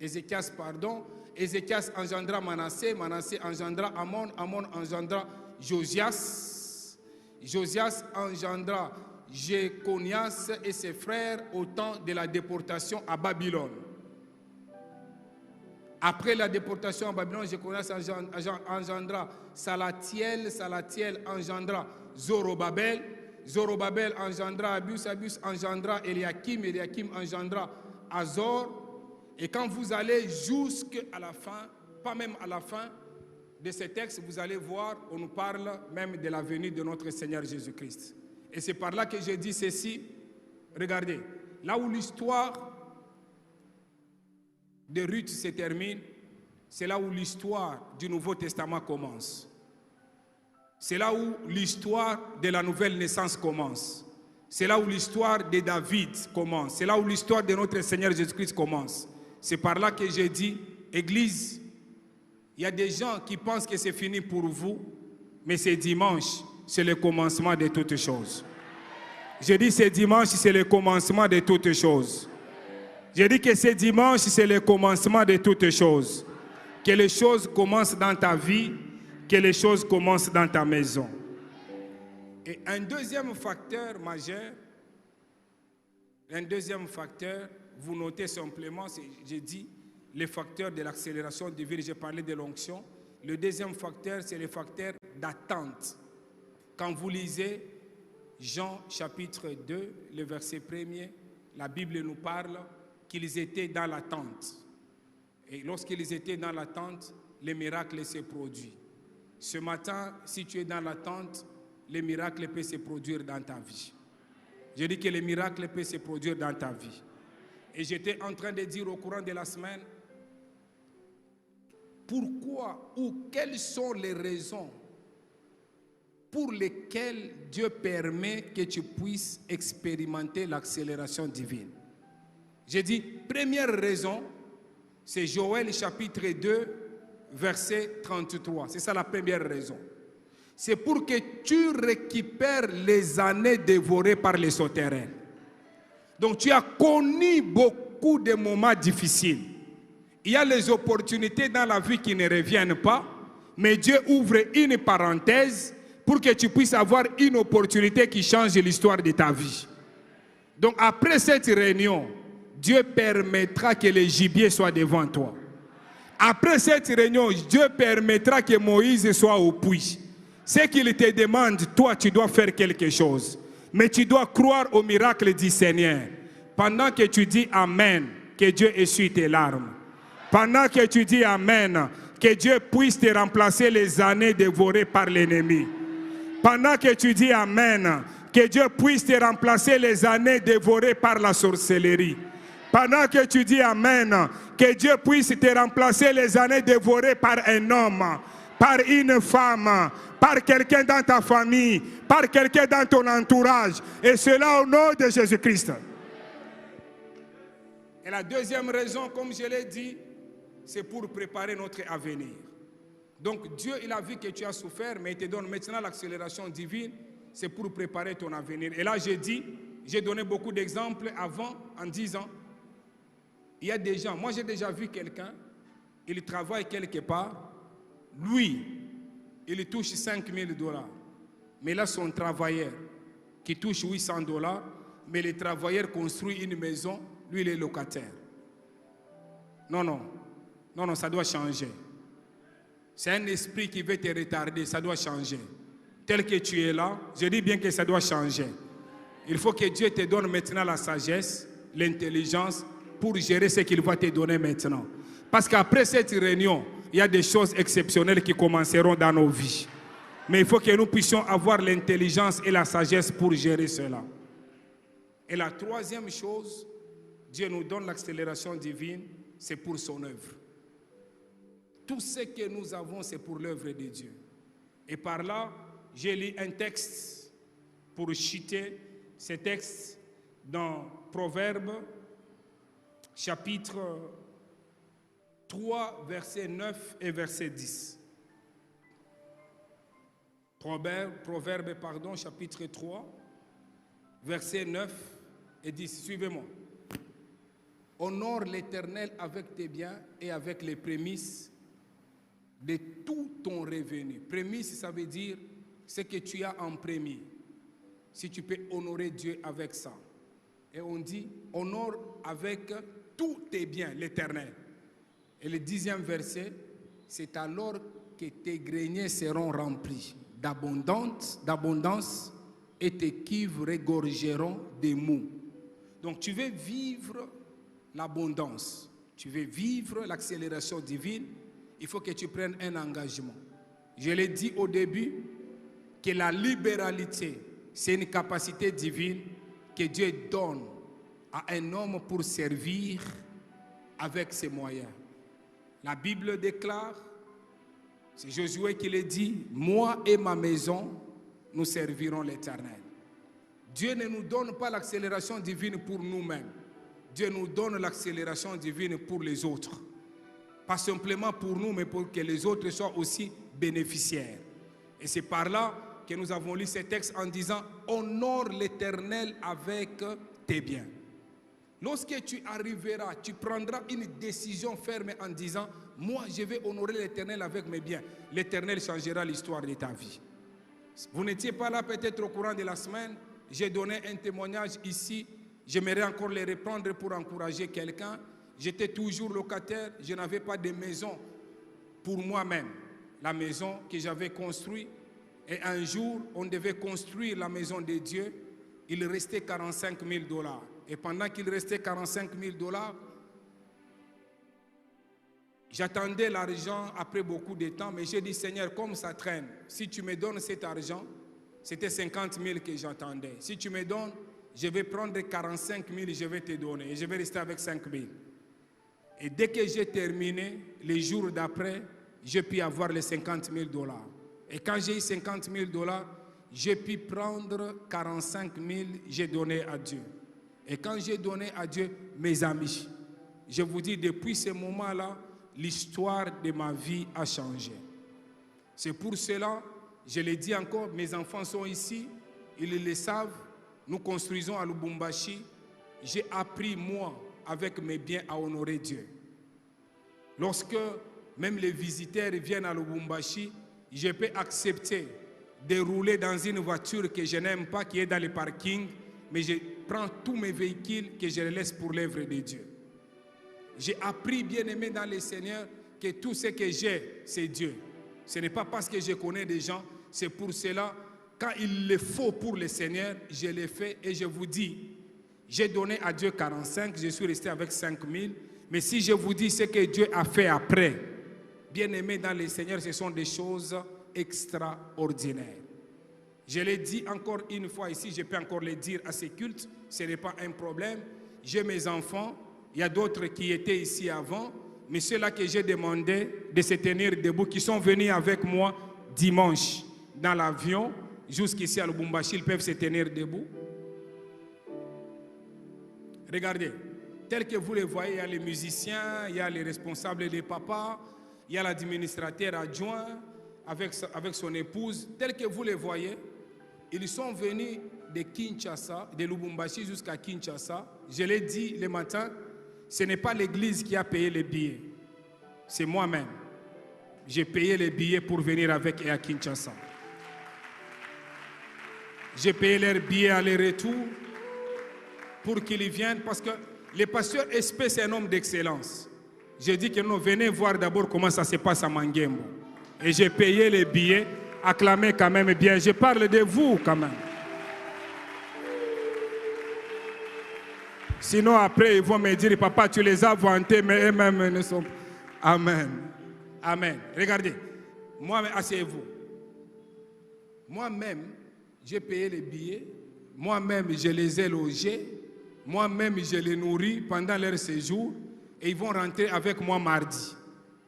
Ézéchias engendra Manassé, Manassé engendra Amon, Amon engendra Josias, Josias engendra Jéconias et ses frères au temps de la déportation à Babylone. Après la déportation à Babylone, Jéconias engendra Salatiel, Salatiel engendra Zorobabel, Zorobabel engendra Abus, Abus engendra Eliakim, Eliakim engendra Azor. Et quand vous allez jusqu'à la fin, pas même à la fin de ce texte, vous allez voir, on nous parle même de la venue de notre Seigneur Jésus-Christ. Et c'est par là que je dis ceci. Regardez, là où l'histoire de Ruth se termine, c'est là où l'histoire du Nouveau Testament commence. C'est là où l'histoire de la nouvelle naissance commence. C'est là où l'histoire de David commence. C'est là où l'histoire de notre Seigneur Jésus-Christ commence. C'est par là que j'ai dit, Église, il y a des gens qui pensent que c'est fini pour vous, mais c'est dimanche, c'est le commencement de toutes choses. Je dis c'est dimanche, c'est le commencement de toutes choses. Je dis que c'est dimanche, c'est le commencement de toutes choses. Que les choses commencent dans ta vie, que les choses commencent dans ta maison. Et un deuxième facteur majeur, vous notez simplement, j'ai dit, les facteurs de l'accélération divine, j'ai parlé de l'onction. Le deuxième facteur, c'est le facteur d'attente. Quand vous lisez Jean chapitre 2, le verset 1er, la Bible nous parle qu'ils étaient dans l'attente. Et lorsqu'ils étaient dans l'attente, les miracles se produisent. Ce matin, si tu es dans l'attente, les miracles peuvent se produire dans ta vie. Je dis que les miracles peuvent se produire dans ta vie. Et j'étais en train de dire au courant de la semaine, pourquoi ou quelles sont les raisons pour lesquelles Dieu permet que tu puisses expérimenter l'accélération divine. J'ai dit, première raison, c'est Joël chapitre 2, verset 33. C'est ça la première raison. C'est pour que tu récupères les années dévorées par les souterrains. Donc tu as connu beaucoup de moments difficiles. Il y a les opportunités dans la vie qui ne reviennent pas, mais Dieu ouvre une parenthèse pour que tu puisses avoir une opportunité qui change l'histoire de ta vie. Donc après cette réunion, Dieu permettra que les gibiers soient devant toi. Après cette réunion, Dieu permettra que Moïse soit au puits. Ce qu'il te demande, toi, tu dois faire quelque chose. Mais tu dois croire au miracle du Seigneur. Pendant que tu dis Amen, que Dieu essuie tes larmes. Pendant que tu dis Amen, que Dieu puisse te remplacer les années dévorées par l'ennemi. Pendant que tu dis Amen, que Dieu puisse te remplacer les années dévorées par la sorcellerie. Pendant que tu dis Amen, que Dieu puisse te remplacer les années dévorées par un homme, par une femme, par quelqu'un dans ta famille, par quelqu'un dans ton entourage. Et cela au nom de Jésus-Christ. Et la deuxième raison, comme je l'ai dit, c'est pour préparer notre avenir. Donc Dieu, il a vu que tu as souffert, mais il te donne maintenant l'accélération divine, c'est pour préparer ton avenir. Et là, j'ai donné beaucoup d'exemples avant, en disant, il y a des gens, moi j'ai déjà vu quelqu'un, il travaille quelque part, lui, il touche 5 000 $. Mais là, son travailleur, qui touche 800 $, mais le travailleur construit une maison, lui, il est locataire. Non, ça doit changer. C'est un esprit qui veut te retarder, ça doit changer. Tel que tu es là, je dis bien que ça doit changer. Il faut que Dieu te donne maintenant la sagesse, l'intelligence, pour gérer ce qu'il va te donner maintenant. Parce qu'après cette réunion, il y a des choses exceptionnelles qui commenceront dans nos vies. Mais il faut que nous puissions avoir l'intelligence et la sagesse pour gérer cela. Et la troisième chose, Dieu nous donne l'accélération divine, c'est pour son œuvre. Tout ce que nous avons, c'est pour l'œuvre de Dieu. Et par là, j'ai lu un texte pour citer ce texte dans Proverbes, chapitre 3, verset 9 et verset 10. Proverbe, chapitre 3, verset 9 et 10. Suivez-moi. Honore l'Éternel avec tes biens et avec les prémices de tout ton revenu. Prémices, ça veut dire ce que tu as en premier. Si tu peux honorer Dieu avec ça. Et on dit, honore avec tous tes biens, l'Éternel. Et le 10e verset, c'est alors que tes greniers seront remplis d'abondance et tes cuves regorgeront des mous. Donc tu veux vivre l'abondance, tu veux vivre l'accélération divine, il faut que tu prennes un engagement. Je l'ai dit au début, que la libéralité, c'est une capacité divine que Dieu donne à un homme pour servir avec ses moyens. La Bible déclare, c'est Josué qui le dit, moi et ma maison, nous servirons l'Éternel. Dieu ne nous donne pas l'accélération divine pour nous-mêmes. Dieu nous donne l'accélération divine pour les autres. Pas simplement pour nous, mais pour que les autres soient aussi bénéficiaires. Et c'est par là que nous avons lu ce texte en disant « Honore l'Éternel avec tes biens ». Lorsque tu arriveras, tu prendras une décision ferme en disant « Moi, je vais honorer l'Éternel avec mes biens ». L'Éternel changera l'histoire de ta vie. Vous n'étiez pas là peut-être au courant de la semaine. J'ai donné un témoignage ici. J'aimerais encore les reprendre pour encourager quelqu'un. J'étais toujours locataire. Je n'avais pas de maison pour moi-même. La maison que j'avais construite. Et un jour, on devait construire la maison de Dieu. Il restait 45 000 $. Et pendant qu'il restait 45 000 $, j'attendais l'argent après beaucoup de temps. Mais j'ai dit, Seigneur, comme ça traîne, si tu me donnes cet argent, c'était 50 000 que j'attendais. Si tu me donnes, je vais prendre 45 000 et je vais te donner. Et je vais rester avec 5 000. Et dès que j'ai terminé, les jours d'après, j'ai pu avoir les 50 000 $. Et quand j'ai eu 50 000 $, j'ai pu prendre 45 000, j'ai donné à Dieu. Et quand j'ai donné à Dieu, mes amis, je vous dis, depuis ce moment-là, l'histoire de ma vie a changé. C'est pour cela, je le dis encore, mes enfants sont ici, ils le savent, nous construisons à Lubumbashi. J'ai appris, moi, avec mes biens, à honorer Dieu. Lorsque même les visiteurs viennent à Lubumbashi, je peux accepter de rouler dans une voiture que je n'aime pas, qui est dans le parking, mais je prends tous mes véhicules que je les laisse pour l'œuvre de Dieu. J'ai appris, bien aimé dans le Seigneur, que tout ce que j'ai, c'est Dieu. Ce n'est pas parce que je connais des gens, c'est pour cela, quand il le faut pour le Seigneur, je le fais et je vous dis, j'ai donné à Dieu 45, je suis resté avec 5 000, mais si je vous dis ce que Dieu a fait après, bien aimé dans le Seigneur, ce sont des choses extraordinaires. Je l'ai dit encore une fois ici, je peux encore le dire à ces cultes, ce n'est pas un problème. J'ai mes enfants, il y a d'autres qui étaient ici avant, mais ceux-là que j'ai demandé de se tenir debout, qui sont venus avec moi dimanche dans l'avion, jusqu'ici à Lubumbashi, ils peuvent se tenir debout. Regardez, tel que vous le voyez, il y a les musiciens, il y a les responsables des papas, il y a l'administrateur adjoint avec son épouse, tel que vous les voyez. Ils sont venus de Kinshasa, de Lubumbashi jusqu'à Kinshasa. Je l'ai dit le matin, ce n'est pas l'église qui a payé les billets, c'est moi-même. J'ai payé les billets pour venir avec eux à Kinshasa. J'ai payé leurs billets aller-retour pour qu'ils viennent, parce que le pasteur Espé, c'est un homme d'excellence. J'ai dit que nous venez voir d'abord comment ça se passe à Mangembo. Et j'ai payé les billets, acclamez quand même bien. Je parle de vous quand même. Sinon après ils vont me dire, papa tu les as vantés, mais eux-mêmes ne sont pas. Amen. Amen. Regardez, moi, asseyez-vous. Moi-même, j'ai payé les billets. Moi-même, je les ai logés. Moi-même, je les nourris pendant leur séjour. Et ils vont rentrer avec moi mardi.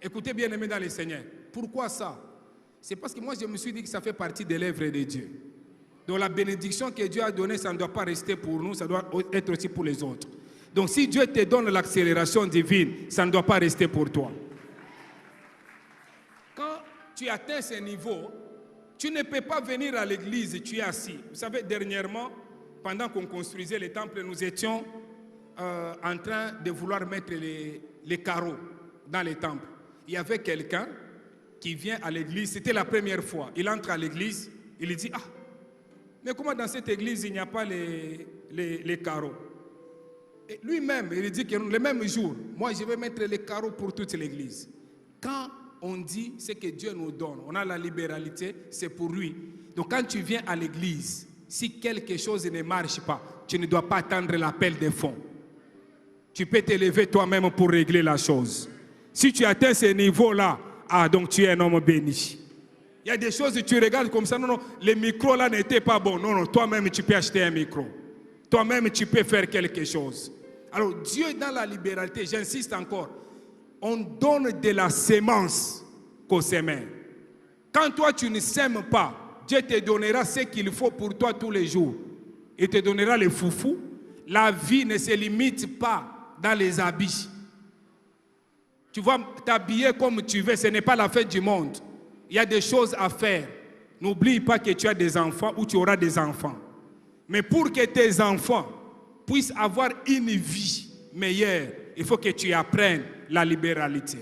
Écoutez bien aimé dans le Seigneur. Pourquoi ça? C'est parce que moi, je me suis dit que ça fait partie de l'œuvre de Dieu. Donc la bénédiction que Dieu a donnée, ça ne doit pas rester pour nous, ça doit être aussi pour les autres. Donc si Dieu te donne l'accélération divine, ça ne doit pas rester pour toi. Quand tu atteins ce niveau, tu ne peux pas venir à l'église et tu es assis. Vous savez, dernièrement, pendant qu'on construisait les temples, nous étions en train de vouloir mettre les carreaux dans les temples. Il y avait quelqu'un qui vient à l'église, c'était la première fois. Il entre à l'église, il dit, ah, mais comment dans cette église il n'y a pas les carreaux? Et lui-même, il dit que le même jour, moi je vais mettre les carreaux pour toute l'église. Quand on dit ce que Dieu nous donne, on a la libéralité, c'est pour lui. Donc quand tu viens à l'église, si quelque chose ne marche pas, tu ne dois pas attendre l'appel des fonds. Tu peux t'élever toi-même pour régler la chose. Si tu atteins ce niveau-là, ah donc tu es un homme béni. Il y a des choses que tu regardes comme ça, non, non, les micros là n'étaient pas bons. Non, non, toi-même tu peux acheter un micro. Toi-même tu peux faire quelque chose. Alors Dieu dans la libéralité, j'insiste encore, on donne de la sémence qu'au semeur. Quand toi tu ne sèmes pas, Dieu te donnera ce qu'il faut pour toi tous les jours. Il te donnera les foufous. La vie ne se limite pas dans les habits. Tu vas t'habiller comme tu veux, ce n'est pas la fête du monde. Il y a des choses à faire. N'oublie pas que tu as des enfants ou tu auras des enfants. Mais pour que tes enfants puissent avoir une vie meilleure, il faut que tu apprennes la libéralité.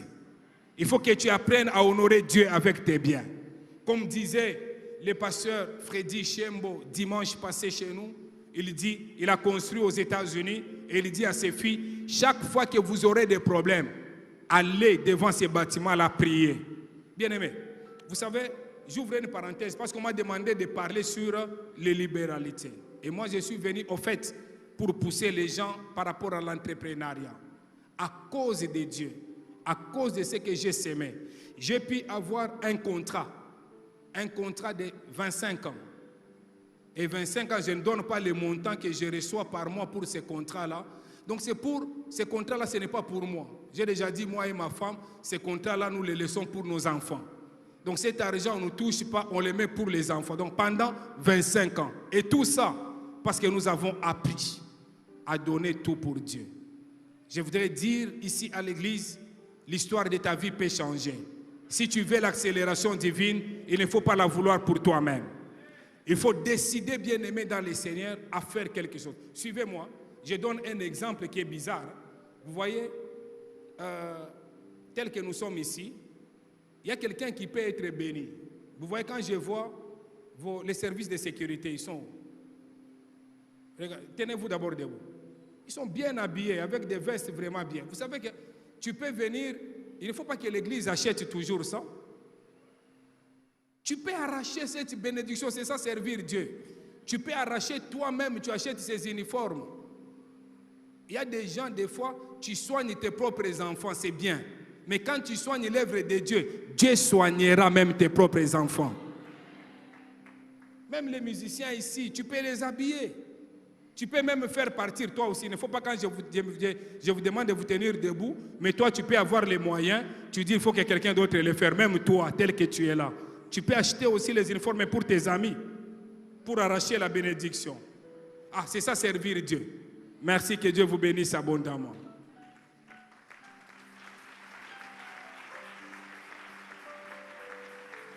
Il faut que tu apprennes à honorer Dieu avec tes biens. Comme disait le pasteur Freddy Chembo dimanche passé chez nous, il dit, il a construit aux États-Unis et il dit à ses filles, chaque fois que vous aurez des problèmes, allez devant ces bâtiments-là prier. Bien-aimés, vous savez, j'ouvre une parenthèse parce qu'on m'a demandé de parler sur les libéralités. Et moi, je suis venu au fait pour pousser les gens par rapport à l'entrepreneuriat. À cause de Dieu, à cause de ce que j'ai semé, j'ai pu avoir un contrat de 25 ans. Et 25 ans, je ne donne pas le montant que je reçois par mois pour ce contrat-là. Donc c'est pour ce contrat-là, ce n'est pas pour moi. J'ai déjà dit, moi et ma femme, ce contrat-là, nous le laissons pour nos enfants. Donc cet argent, on ne touche pas, on le met pour les enfants. Donc pendant 25 ans. Et tout ça, parce que nous avons appris à donner tout pour Dieu. Je voudrais dire ici à l'église, l'histoire de ta vie peut changer. Si tu veux l'accélération divine, il ne faut pas la vouloir pour toi-même. Il faut décider, bien-aimé dans le Seigneur, à faire quelque chose. Suivez-moi. Je donne un exemple qui est bizarre. Vous voyez, tel que nous sommes ici, il y a quelqu'un qui peut être béni. Vous voyez, quand je vois les services de sécurité, ils sont... Tenez-vous d'abord debout. Ils sont bien habillés, avec des vestes vraiment bien. Vous savez que tu peux venir, il ne faut pas que l'église achète toujours ça. Tu peux arracher cette bénédiction, c'est ça servir Dieu. Tu peux arracher toi-même, tu achètes ces uniformes. Il y a des gens, des fois, tu soignes tes propres enfants, c'est bien. Mais quand tu soignes l'œuvre de Dieu, Dieu soignera même tes propres enfants. Même les musiciens ici, tu peux les habiller. Tu peux même faire partir toi aussi. Il ne faut pas quand je vous demande de vous tenir debout, mais toi tu peux avoir les moyens. Tu dis il faut que quelqu'un d'autre le fasse, même toi, tel que tu es là. Tu peux acheter aussi les uniformes pour tes amis, pour arracher la bénédiction. Ah, c'est ça servir Dieu. Merci, que Dieu vous bénisse abondamment.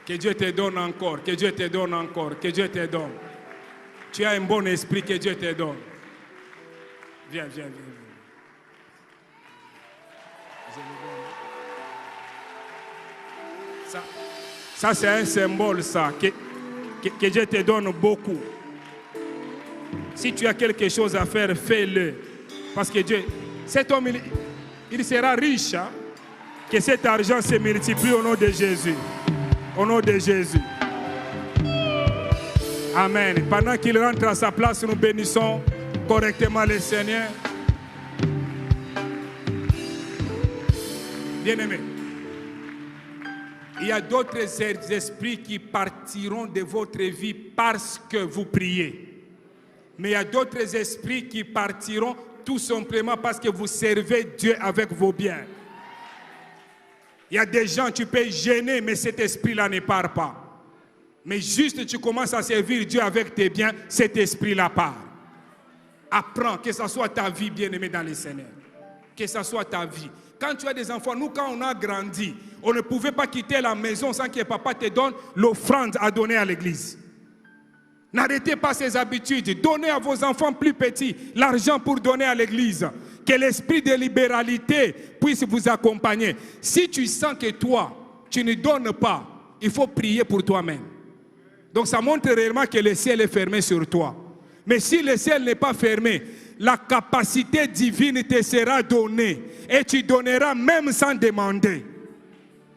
Que Dieu te donne encore, que Dieu te donne encore, que Dieu te donne. Tu as un bon esprit, que Dieu te donne. Viens, viens, viens. Ça c'est un symbole, ça, que Dieu te donne beaucoup. Si tu as quelque chose à faire, fais-le. Parce que Dieu, cet homme, il sera riche. Hein? Que cet argent se multiplie au nom de Jésus. Au nom de Jésus. Amen. Pendant qu'il rentre à sa place, nous bénissons correctement le Seigneur. Bien-aimés, il y a d'autres esprits qui partiront de votre vie parce que vous priez. Mais il y a d'autres esprits qui partiront tout simplement parce que vous servez Dieu avec vos biens. Il y a des gens, tu peux gêner, mais cet esprit-là ne part pas. Mais juste tu commences à servir Dieu avec tes biens, cet esprit-là part. Apprends, que ce soit ta vie, bien-aimée dans le Seigneur. Que ce soit ta vie. Quand tu as des enfants, nous quand on a grandi, on ne pouvait pas quitter la maison sans que papa te donne l'offrande à donner à l'église. N'arrêtez pas ces habitudes. Donnez à vos enfants plus petits l'argent pour donner à l'église. Que l'esprit de libéralité puisse vous accompagner. Si tu sens que toi, tu ne donnes pas, il faut prier pour toi-même. Donc ça montre réellement que le ciel est fermé sur toi. Mais si le ciel n'est pas fermé, la capacité divine te sera donnée. Et tu donneras même sans demander.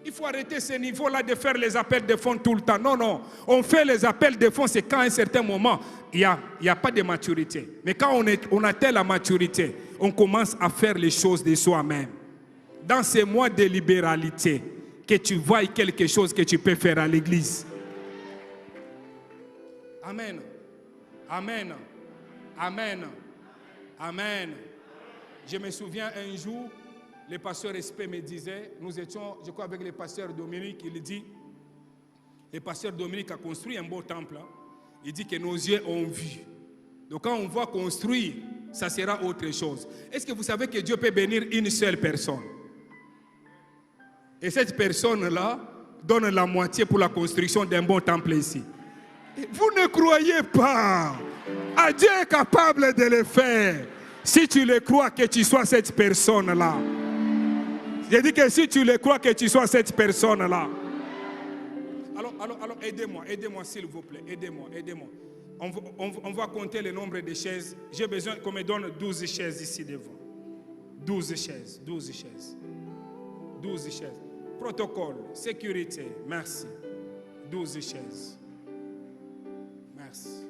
Il faut arrêter ce niveau-là de faire les appels de fonds tout le temps. Non, non. On fait les appels de fonds, c'est quand à un certain moment, il n'y a pas de maturité. Mais quand on atteint la maturité, on commence à faire les choses de soi-même. Dans ces mois de libéralité, que tu vois quelque chose que tu peux faire à l'église. Amen. Amen. Amen. Amen. Je me souviens un jour, le pasteur Espé me disait, nous étions, je crois, avec le pasteur Dominique, il dit, le pasteur Dominique a construit un beau temple. Hein. Il dit que nos yeux ont vu. Donc quand on voit construire, ça sera autre chose. Est-ce que vous savez que Dieu peut bénir une seule personne? Et cette personne-là donne la moitié pour la construction d'un bon temple ici. Vous ne croyez pas. Dieu est capable de le faire. Si tu le crois que tu sois cette personne-là. J'ai dit que si tu le crois que tu sois cette personne-là. Alors aidez-moi s'il vous plaît. Aidez-moi. On va compter le nombre de chaises. J'ai besoin qu'on me donne 12 chaises ici devant. 12 chaises. Protocole, sécurité, merci. 12 chaises. Merci.